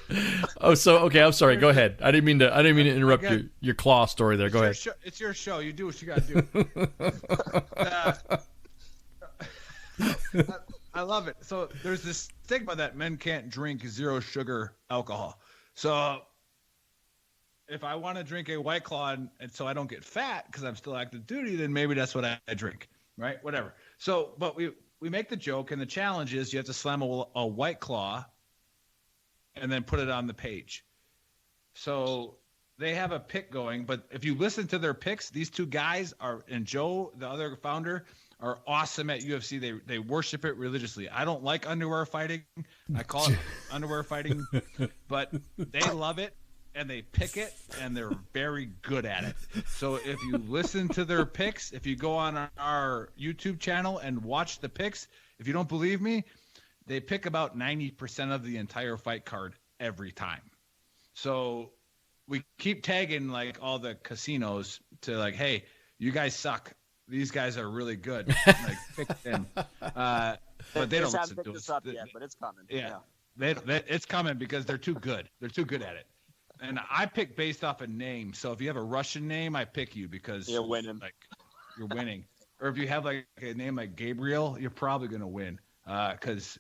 Oh, so okay. I'm sorry. Go ahead. I didn't mean to interrupt your claw story there. Go ahead. It's your show. You do what you got to do. I love it. So there's this stigma that men can't drink zero sugar alcohol. So if I want to drink a White Claw and so I don't get fat because I'm still active duty, then maybe that's what I drink, right? Whatever. So, but we make the joke, and the challenge is you have to slam a White Claw and then put it on the page. So they have a pick going, but if you listen to their picks, these two guys and Joe, the other founder, are awesome at UFC. They worship it religiously. I don't like underwear fighting. I call it underwear fighting, but they love it and they pick it and they're very good at it. So if you listen to their picks, if you go on our YouTube channel and watch the picks, if you don't believe me, they pick about 90% of the entire fight card every time. So we keep tagging like all the casinos to like, hey, you guys suck. These guys are really good. Like, pick them. But they don't listen to us. Up yet, but it's coming. Yeah. It's coming because they're too good. They're too good at it. And I pick based off a name. So if you have a Russian name, I pick you because you're winning. Like, you're winning. Or if you have like a name like Gabriel, you're probably gonna win because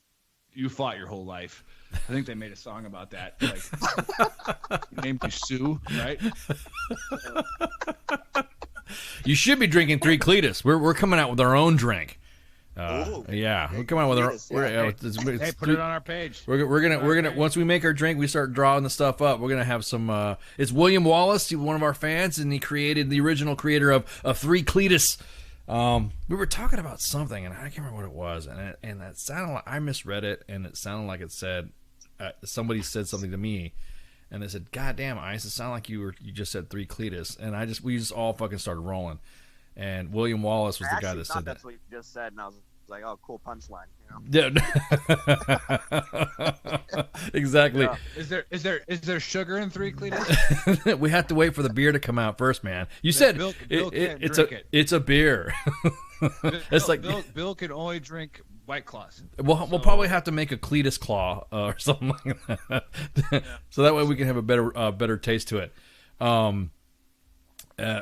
you fought your whole life. I think they made a song about that. Like, named you Sue, right? You should be drinking 3 Cletus. We're coming out with our own drink. Yeah, we're coming out with our. Hey, put it on our page. We're gonna once we make our drink, we start drawing the stuff up. We're gonna have some. It's William Wallace, one of our fans, and he created the original creator of 3 Cletus. We were talking about something, and I can't remember what it was, and that sounded like I misread it, and it sounded like it said somebody said something to me. And they said, "God damn, Ice! It sounded like you just said 3 Cletus." And we just all fucking started rolling. And William Wallace was the guy that said that. That's what you just said, and I was like, "Oh, cool punchline." You know? Yeah. Exactly. Yeah. Is there sugar in 3 Cletus? We have to wait for the beer to come out first, man. You said Bill it's a beer. Bill can only drink White Claws. We'll probably have to make a Cletus Claw or something like that, so that way we can have a better taste to it.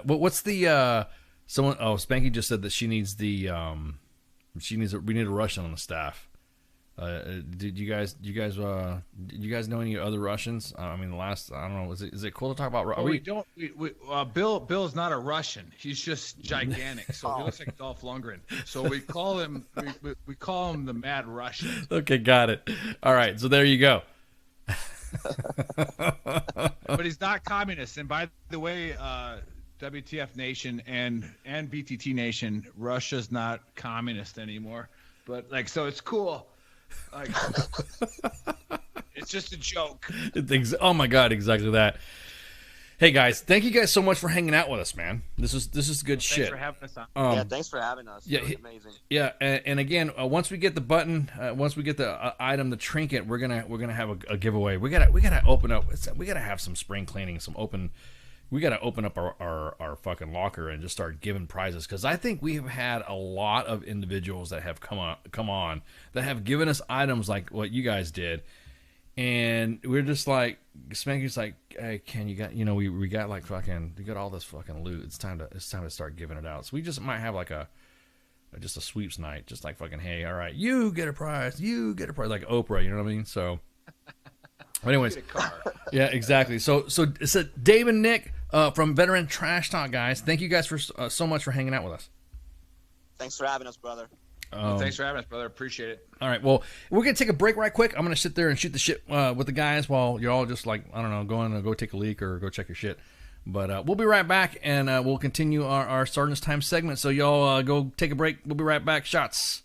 What's the someone? Oh, Spanky just said that she needs we need a Russian on the staff. Did you guys know any other Russians? I mean, I don't know. Is it cool to talk about? Bill's not a Russian. He's just gigantic. So he looks like Dolph Lundgren. So we call him the Mad Russian. Okay, got it. All right, so there you go. But he's not communist. And by the way, WTF Nation and BTT Nation, Russia's not communist anymore. But so it's cool. Like, it's just a joke. Oh my God, exactly that. Hey guys, thank you guys so much for hanging out with us, man. This is good shit. Thanks for having us on. Thanks for having us. Yeah, it was amazing. Yeah, and again, once we get the button, once we get the item, the trinket, we're gonna have a giveaway. We gotta open up. We gotta have some spring cleaning, we got to open up our fucking locker and just start giving prizes, because I think we have had a lot of individuals that have come on that have given us items like what you guys did, and we're just like, Spanky's like, hey, Ken, you got, we got like fucking, you got all this fucking loot. It's time to start giving it out. So we just might have like just a sweeps night, just like fucking, hey, all right, you get a prize, like Oprah, you know what I mean? So. Anyways, yeah, exactly. So Dave and Nick from Veteran Trash Talk, guys. Thank you guys for so much for hanging out with us. Thanks for having us, brother. Thanks for having us, brother. Appreciate it. All right, well, we're gonna take a break right quick. I'm gonna sit there and shoot the shit with the guys while you're all just like, I don't know, going to go take a leak or go check your shit. But we'll be right back, and we'll continue our Sergeant's Time segment. So y'all go take a break. We'll be right back. Shots.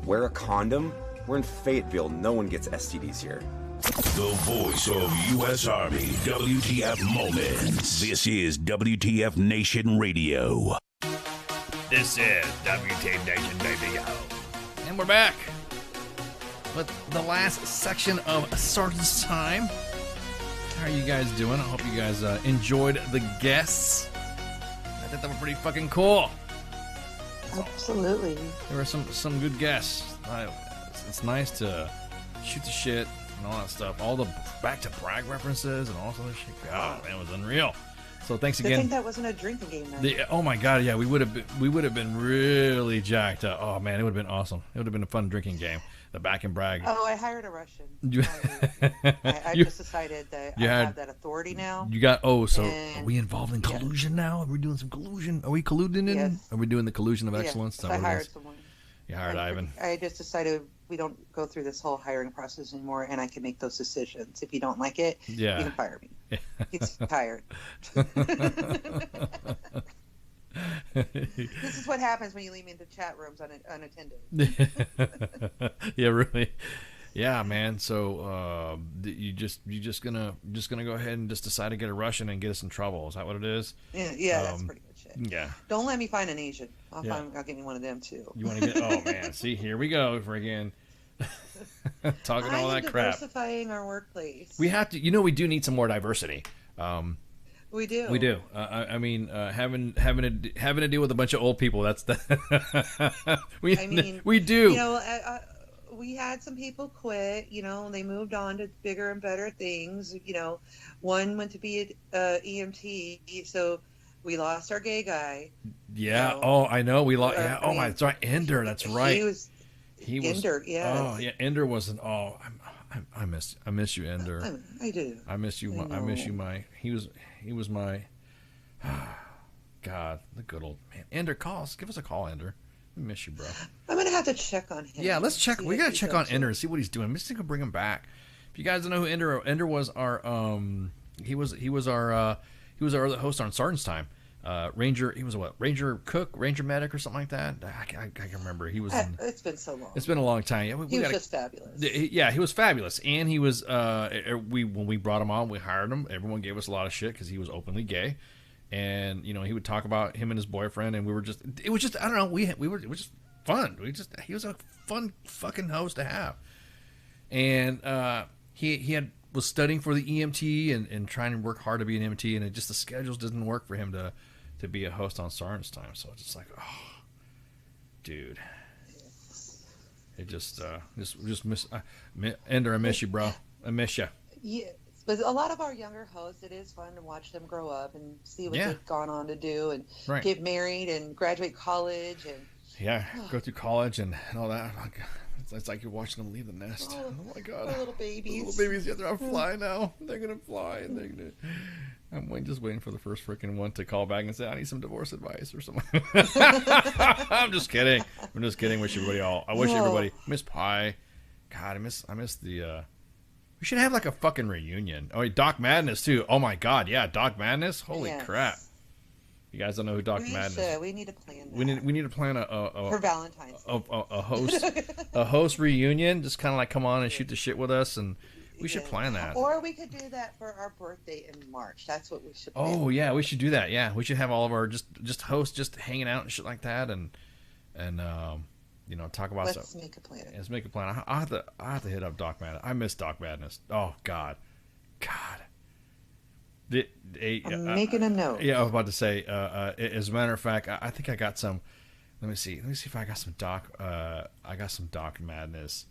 Wear a condom? We're in Fayetteville. No one gets STDs here. The voice of U.S. Army, WTF Moments. This is WTF Nation Radio. This is WTF Nation Radio. And we're back with the last section of Sergeant's Time. How are you guys doing? I hope you guys enjoyed the guests. I think they were pretty fucking cool. Absolutely. There were some good guests. It's nice to shoot the shit and all that stuff. All the back to brag references and all this other shit. God, man, it was unreal. So thanks I again. think that wasn't a drinking game night. Oh my God, yeah, we would have been really jacked up. Oh man, it would have been awesome. It would have been a fun drinking game. The back and brag. Oh, I hired a Russian. You- I just decided that I have that authority now. You got so and- are we involved in collusion now? Are we doing some collusion? Are we colluding in? Yes. Are we doing the collusion of excellence? So I hired someone. You hired Ivan. I just decided we don't go through this whole hiring process anymore, and I can make those decisions. If you don't like it, Yeah. you can fire me. He's hired. This is what happens when you leave me into chat rooms unattended. Yeah, really. Yeah, man. So you just gonna go ahead and just decide to get a Russian and get us in trouble? Is that what it is? Yeah, that's pretty much it. Yeah. Don't let me find an Asian. I'll Yeah. get me one of them too. You want to get? Oh man, see, here we go friggin' talking all that crap. Diversifying our workplace. We have to. We do need some more diversity. We do. We do. I mean, having to deal with a bunch of old people. That's the. we do. We had some people quit. They moved on to bigger and better things. One went to be an EMT, so we lost our gay guy. Yeah. Oh, I know. We lost. Yeah. Oh my. That's right. Ender. That's right. He was. Ender. Yeah. Oh yeah. Ender wasn't. Oh, I miss you, Ender. I do. I miss you. I miss you. He was my. God, the good old man. Ender, give us a call, Ender. We miss you, bro. I'm gonna have to check on him. Yeah, let's check. We gotta check on Ender and see what he's doing. I'm just gonna bring him back. If you guys don't know who Ender was, our he was our other host on Sergeant's Time. Ranger. He was Ranger cook, Ranger medic, or something like that. I can't remember. He was. It's been so long. It's been a long time. Yeah, he was just fabulous. Yeah, he was fabulous, and he was. When we brought him on, we hired him. Everyone gave us a lot of shit because he was openly gay, and he would talk about him and his boyfriend, and it was just I don't know. It was just fun. He was a fun fucking host to have, and he was studying for the EMT and trying to work hard to be an EMT, and the schedules didn't work for him to be a host on Sergeant's Time. So it's just like, oh, dude, it just miss Ender. I miss you, bro. I miss you. Yeah, but a lot of our younger hosts, it is fun to watch them grow up and see what they've gone on to do and get married and graduate college and go through college and all that. It's like you're watching them leave the nest. Oh my God, little babies. Little babies, yeah, they're gonna fly now. They're gonna fly, and I'm just waiting for the first freaking one to call back and say, I need some divorce advice or something. I'm just kidding. Wish everybody I wish everybody. Miss Pie. God, I miss the. We should have like a fucking reunion. Oh, Doc Madness too. Oh my God, yeah, Doc Madness. Holy crap. You guys don't know who Doc Madness is. We need to plan that. We need to plan a for Valentine's Day. a host reunion. Just kind of like come on and shoot the shit with us, and we should plan that. Or we could do that for our birthday in March. That's what we should plan. Oh yeah, we should do that. Yeah, we should have all of our just hosts just hanging out and shit like that, and talk about stuff. Let's make a plan. Let's make a plan. I have to hit up Doc Madness. I miss Doc Madness. Oh God. I'm making a note. Yeah, I was about to say. As a matter of fact, I think I got some. Let me see if I got some Doc. I got some Doc Madness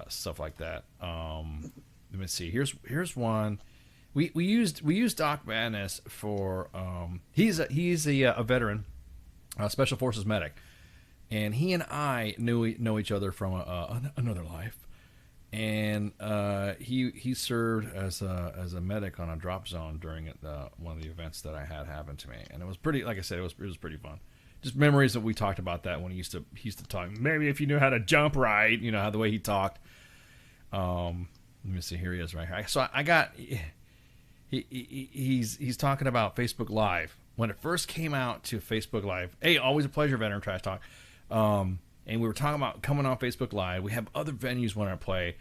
stuff like that. Let me see. Here's one. We used Doc Madness for. He's a veteran, Special Forces medic, and he and I know each other from another life. And he served as a medic on a drop zone during one of the events that I had happen to me, and it was pretty. Like I said, it was pretty fun. Just memories that we talked about that when he used to talk. Maybe if you knew how to jump right, how the way he talked. Let me see. Here he is right here. So I got. He's talking about Facebook Live when it first came out to Facebook Live. Hey, always a pleasure, Veteran Trash Talk. And we were talking about coming on Facebook Live. We have other venues when I play.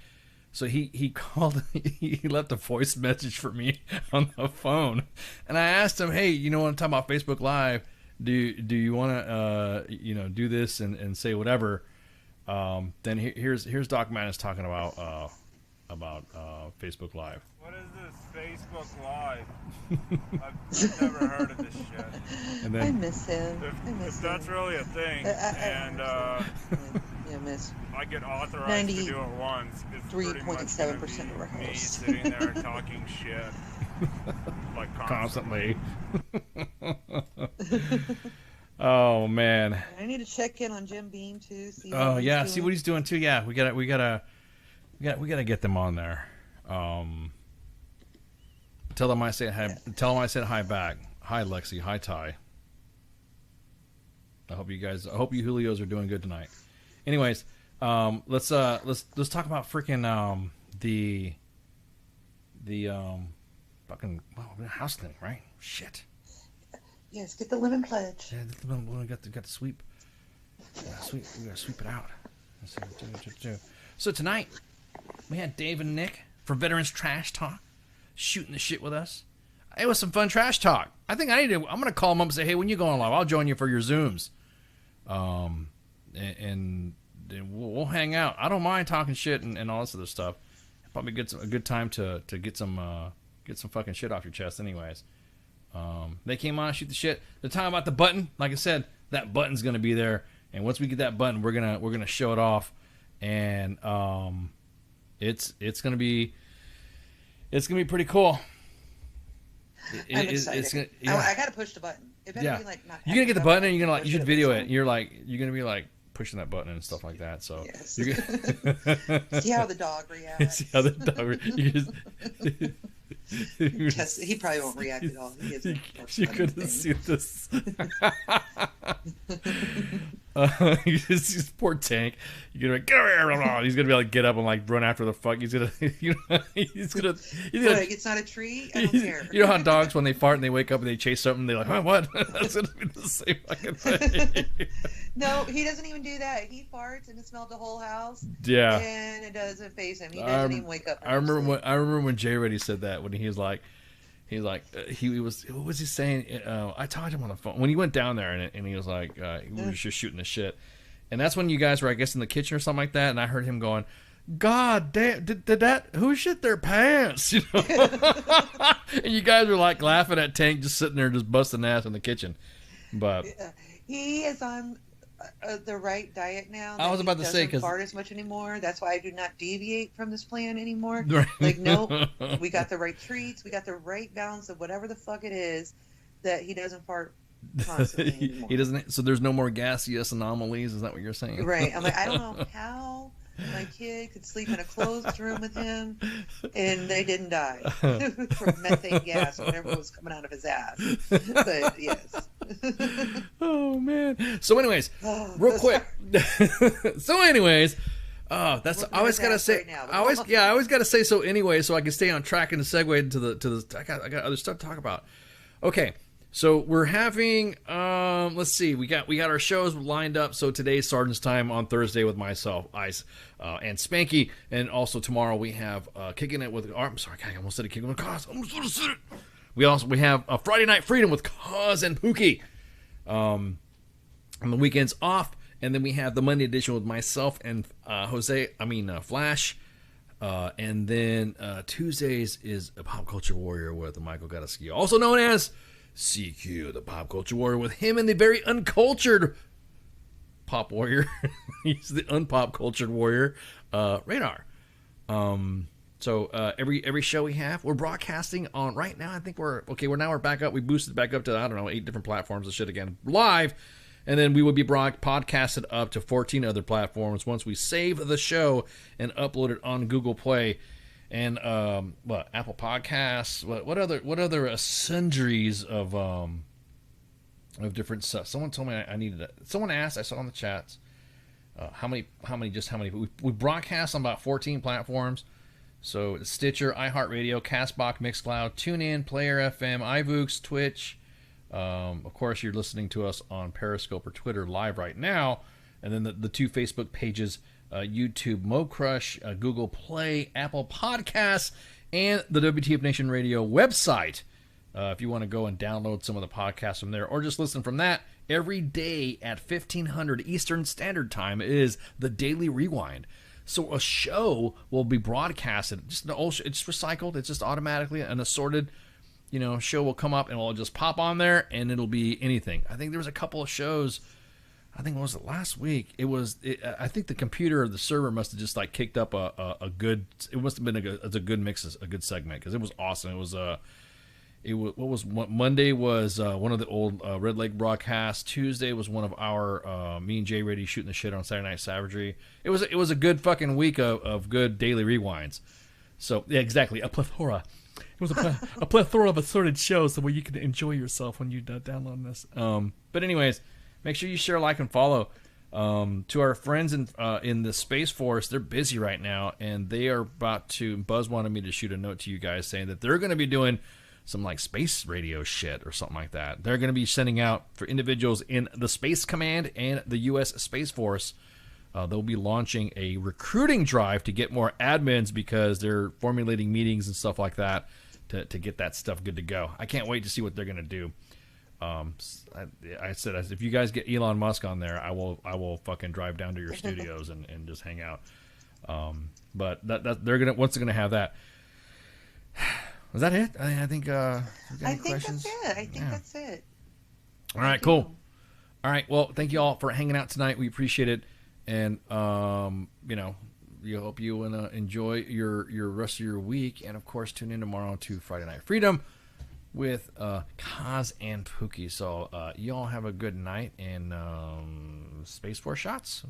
So he called, he left a voice message for me on the phone. And I asked him, hey, want to talk about Facebook Live? Do you want to, do this and say whatever? Then here's Doc Madness talking about Facebook Live. What is this Facebook Live? I've never heard of this shit. And then, I miss him. If that's really a thing, and miss. I get authorized to do it once, it's pretty much 3.7% of our me hosts. sitting there talking shit. Like constantly. Oh man. I need to check in on Jim Beam too. See Oh yeah, see what he's doing too. Yeah, we gotta get them on there. Tell them I said hi. Tell them I said hi back. Hi Lexi. Hi Ty. I hope you Julios are doing good tonight. Anyways, let's talk about freaking the fucking house thing, right? Shit. Yes, get the lemon pledge. Yeah, we got the sweep. We gotta sweep it out. So tonight we had Dave and Nick from Veterans Trash Talk shooting the shit with us. It was some fun trash talk. I think I'm gonna call them up and say, hey, when you going live, I'll join you for your Zooms. And we'll hang out. I don't mind talking shit and all this other stuff. Probably a good time to get some fucking shit off your chest anyways. They came on, shoot the shit. They're talking about the button. Like I said, that button's gonna be there, and once we get that button, we're gonna show it off, and it's gonna be pretty cool. I'm excited. I gotta push the button. It better be like not. You're gonna get the button, and you're gonna you should video it. You're gonna be like pushing that button and stuff like that. So yes. See how the dog reacts. See how the dog He probably won't react at all. You couldn't see this. Poor Tank. You're gonna be like, get over here. He's gonna be like, get up and like run after the fuck. He's gonna. It's not a tree. I don't care. You know how dogs, when they fart and they wake up and they chase something, they're like, oh, what? That's gonna be the same fucking thing. No, he doesn't even do that. He farts and it smells the whole house. Yeah. And it doesn't faze him. He doesn't even wake up. I remember when Jay Reddy said that, when he was like, he was, what was he saying? I talked to him on the phone when he went down there, and he was like, we were just shooting the shit, and that's when you guys were, I guess, in the kitchen or something like that, and I heard him going, God damn, did that, who shit their pants, you know? And you guys were like laughing at Tank just sitting there just busting ass in the kitchen, but he is on the right diet now. I was about to say, because fart as much anymore. That's why I do not deviate from this plan anymore. Right. Like, nope, we got the right treats, we got the right balance of whatever the fuck it is that he doesn't fart constantly anymore. He doesn't. So there's no more gaseous anomalies. Is that what you're saying? Right. I'm like, I don't know how my kid could sleep in a closed room with him and they didn't die from methane gas or whatever was coming out of his ass. But yes. Oh man. So anyways, real quick. So anyways, that's I always gotta say. Right now, I always gotta say so anyway, so I can stay on track and segue into the. I got other stuff to talk about. Okay. So we're having, let's see, we got our shows lined up. So today's Sergeant's Time on Thursday with myself, Ice, and Spanky, and also tomorrow we have Kicking It with. I'm sorry, I almost said it. Kicking It with Cause. I almost said it. We have a Friday Night Freedom with Cause and Pookie, on the weekends off, and then we have the Monday edition with myself and Flash. And then Tuesdays is a Pop Culture Warrior with Michael Gadaski, also known as CQ, the Pop Culture Warrior, with him and the very uncultured Pop Warrior. He's the unpop cultured warrior, Radar. So every show we have, we're broadcasting on right now. I think we're back up. We boosted back up to 8 different platforms of shit again live, and then we would be podcasted up to 14 other platforms once we save the show and upload it on Google Play. And Apple Podcasts, what other sundries of different stuff. Someone told me I needed it. Someone asked, I saw in the chats, how many we broadcast on about 14 platforms. So Stitcher, iHeartRadio, Castbox, Mixcloud, TuneIn, Player FM, iVoox, Twitch. Of course, you're listening to us on Periscope or Twitter live right now, and then the 2 Facebook pages. YouTube, Mo Crush, Google Play, Apple Podcasts, and the WTF Nation Radio website. If you want to go and download some of the podcasts from there, or just listen from that, every day at 1500 Eastern Standard Time is the Daily Rewind. So a show will be broadcasted. It's recycled. It's just automatically an assorted, show will come up and we'll just pop on there, and it'll be anything. I think there was a couple of shows. I think, what was it, last week? I think the computer or the server must have just kicked up a good. It must have been a good mix, a good segment, because it was awesome. It was Monday was one of the old Red Lake broadcasts. Tuesday was one of our me and Jay Reddy shooting the shit on Saturday Night Savagery. It was a good fucking week of good daily rewinds. So yeah, exactly, a plethora. It was a plethora of assorted shows, the way you can enjoy yourself when you download this. But anyways, make sure you share, like, and follow. To our friends in the Space Force, they're busy right now, and they are about to. Buzz wanted me to shoot a note to you guys saying that they're going to be doing some like space radio shit or something like that. They're going to be sending out for individuals in the Space Command and the U.S. Space Force. They'll be launching a recruiting drive to get more admins because they're formulating meetings and stuff like that to get that stuff good to go. I can't wait to see what they're going to do. I said, if you guys get Elon Musk on there, I will fucking drive down to your studios and just hang out. But they're gonna have that. Was that it? I think. I think that's it. I think that's it. All right, cool. All right, well, thank you all for hanging out tonight. We appreciate it, and we hope you enjoy your rest of your week, and of course, tune in tomorrow to Friday Night Freedom with Kaz and Pookie. So you all have a good night, and Space Force shots.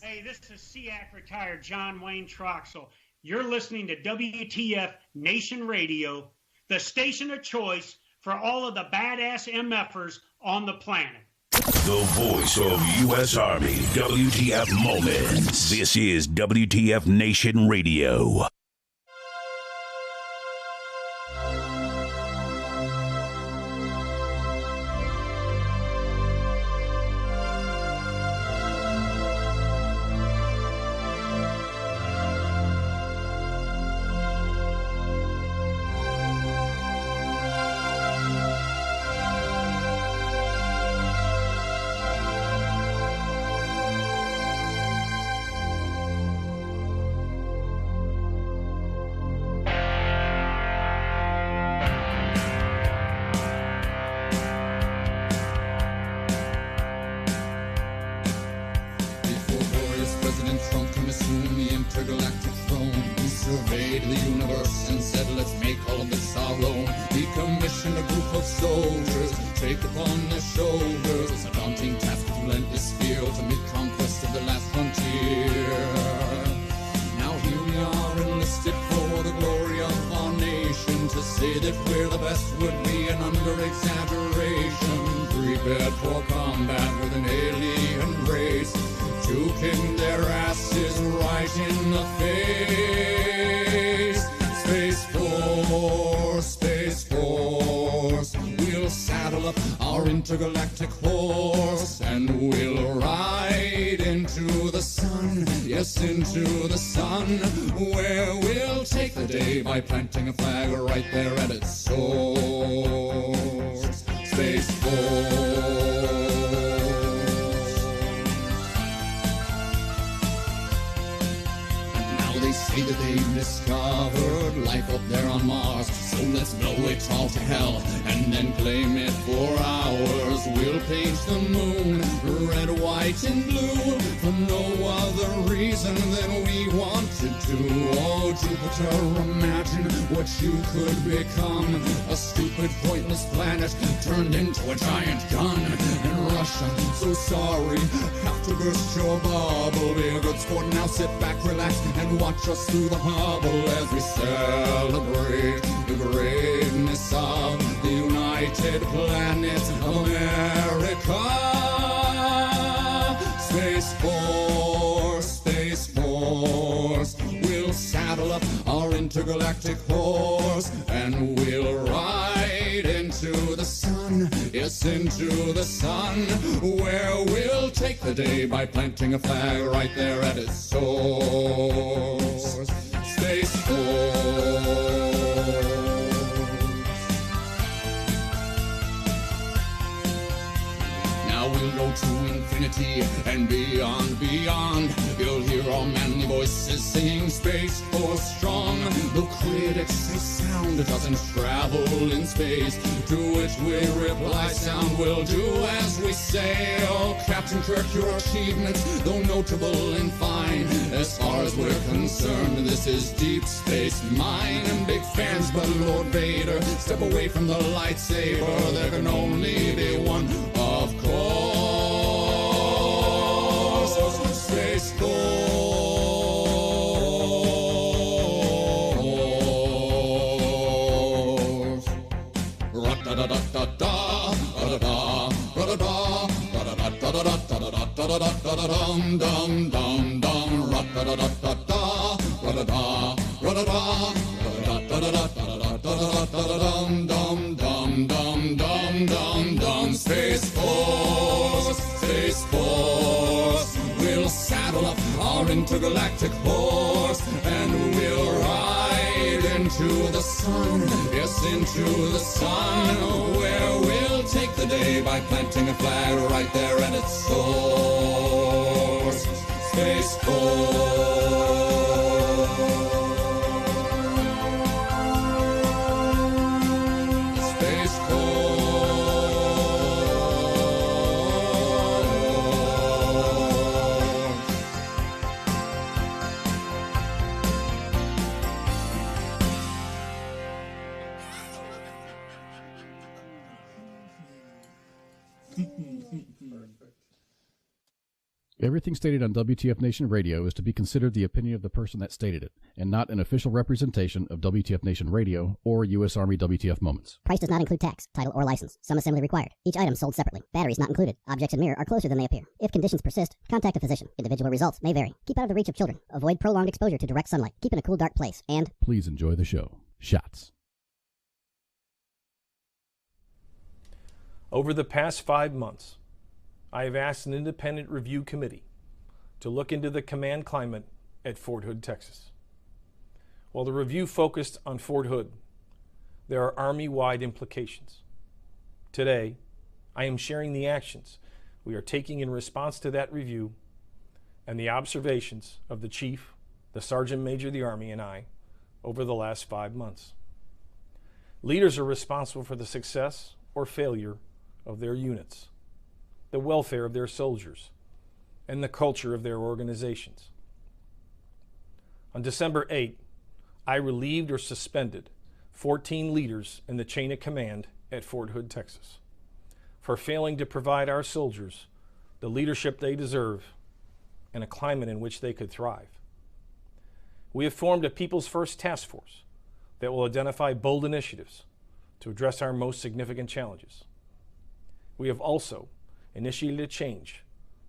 Hey, this is SEAC retired John Wayne Troxel. You're listening to WTF Nation Radio, the station of choice for all of the badass MFers on the planet. The voice of U.S. Army, WTF Moments. This is WTF Nation Radio. Intergalactic horse, and we'll ride into the sun, yes, into the sun, where we'll take the day by planting a flag right there at its source. Space Force. Now they say that they've discovered life up there on Mars, so let's blow it all to hell and then claim it for ours. We'll paint the moon red, white, and blue for no other reason than we wanted to. Oh, Jupiter, imagine what you could become. A stupid, pointless planet turned into a giant gun. And Russia, so sorry, have to burst your bubble. Be a good sport now, sit back, relax, and watch us through the hubble as we celebrate the greatness of the United Planets of America. Space Force, Space Force. We'll saddle up our intergalactic horse and we'll ride into the sun, yes, into the sun, where we'll take the day by planting a flag right there at its source. Space Force. Now we'll go to infinity and beyond, beyond. You'll hear all manly voices singing Space Force strong. The critics say sound doesn't travel in space, to which we reply sound will do as we say. Oh, Captain Kirk, your achievements, though notable and fine, as far as we're concerned, this is Deep Space Mine. And big fans, but Lord Vader, step away from the lightsaber. There can only be one, of course. Space Force. Ra-da-da-da-da-da, ra-da-da, ra-da-da, ra-da-da-da-da-da-da-da-da-da-dum, dum, dum, dum, ra-da-da-da-da-da, ra-da-da, ra-da-da, ra-da-da-da-da-da-da-da-da-da-dum, dum, dum, dum, dum, dum, dum. Space Force, Space Force. We'll saddle up our intergalactic horse and we'll ride into the sun, yes, into the sun, where we'll take the day by planting a flag right there at its source. Space Force. Space Force. Everything stated on WTF Nation Radio is to be considered the opinion of the person that stated it, and not an official representation of WTF Nation Radio or U.S. Army WTF Moments. Price does not include tax, title, or license. Some assembly required. Each item sold separately. Batteries not included. Objects and mirror are closer than they appear. If conditions persist, contact a physician. Individual results may vary. Keep out of the reach of children. Avoid prolonged exposure to direct sunlight. Keep in a cool, dark place. And please enjoy the show. Shots. Over the past 5 months, I have asked an independent review committee to look into the command climate at Fort Hood, Texas. While the review focused on Fort Hood, there are Army-wide implications. Today, I am sharing the actions we are taking in response to that review and the observations of the Chief, the Sergeant Major of the Army, and I over the last 5 months. Leaders are responsible for the success or failure of their units, the welfare of their soldiers, and the culture of their organizations. On December 8, I relieved or suspended 14 leaders in the chain of command at Fort Hood, Texas, for failing to provide our soldiers the leadership they deserve and a climate in which they could thrive. We have formed a People's First Task Force that will identify bold initiatives to address our most significant challenges. We have also initiated a change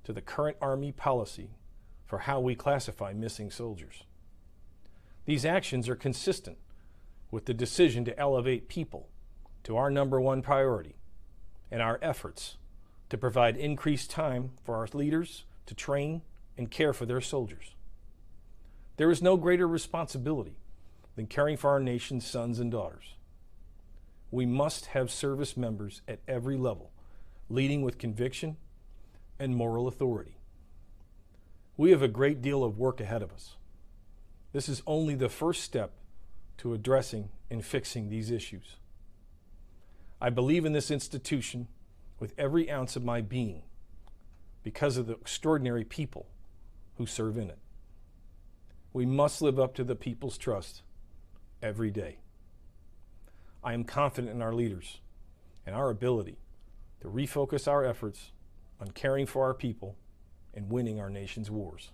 to the current Army policy for how we classify missing soldiers. These actions are consistent with the decision to elevate people to our #1 priority and our efforts to provide increased time for our leaders to train and care for their soldiers. There is no greater responsibility than caring for our nation's sons and daughters. We must have service members at every level, leading with conviction and moral authority. We have a great deal of work ahead of us. This is only the first step to addressing and fixing these issues. I believe in this institution with every ounce of my being because of the extraordinary people who serve in it. We must live up to the people's trust every day. I am confident in our leaders and our ability to refocus our efforts on caring for our people and winning our nation's wars.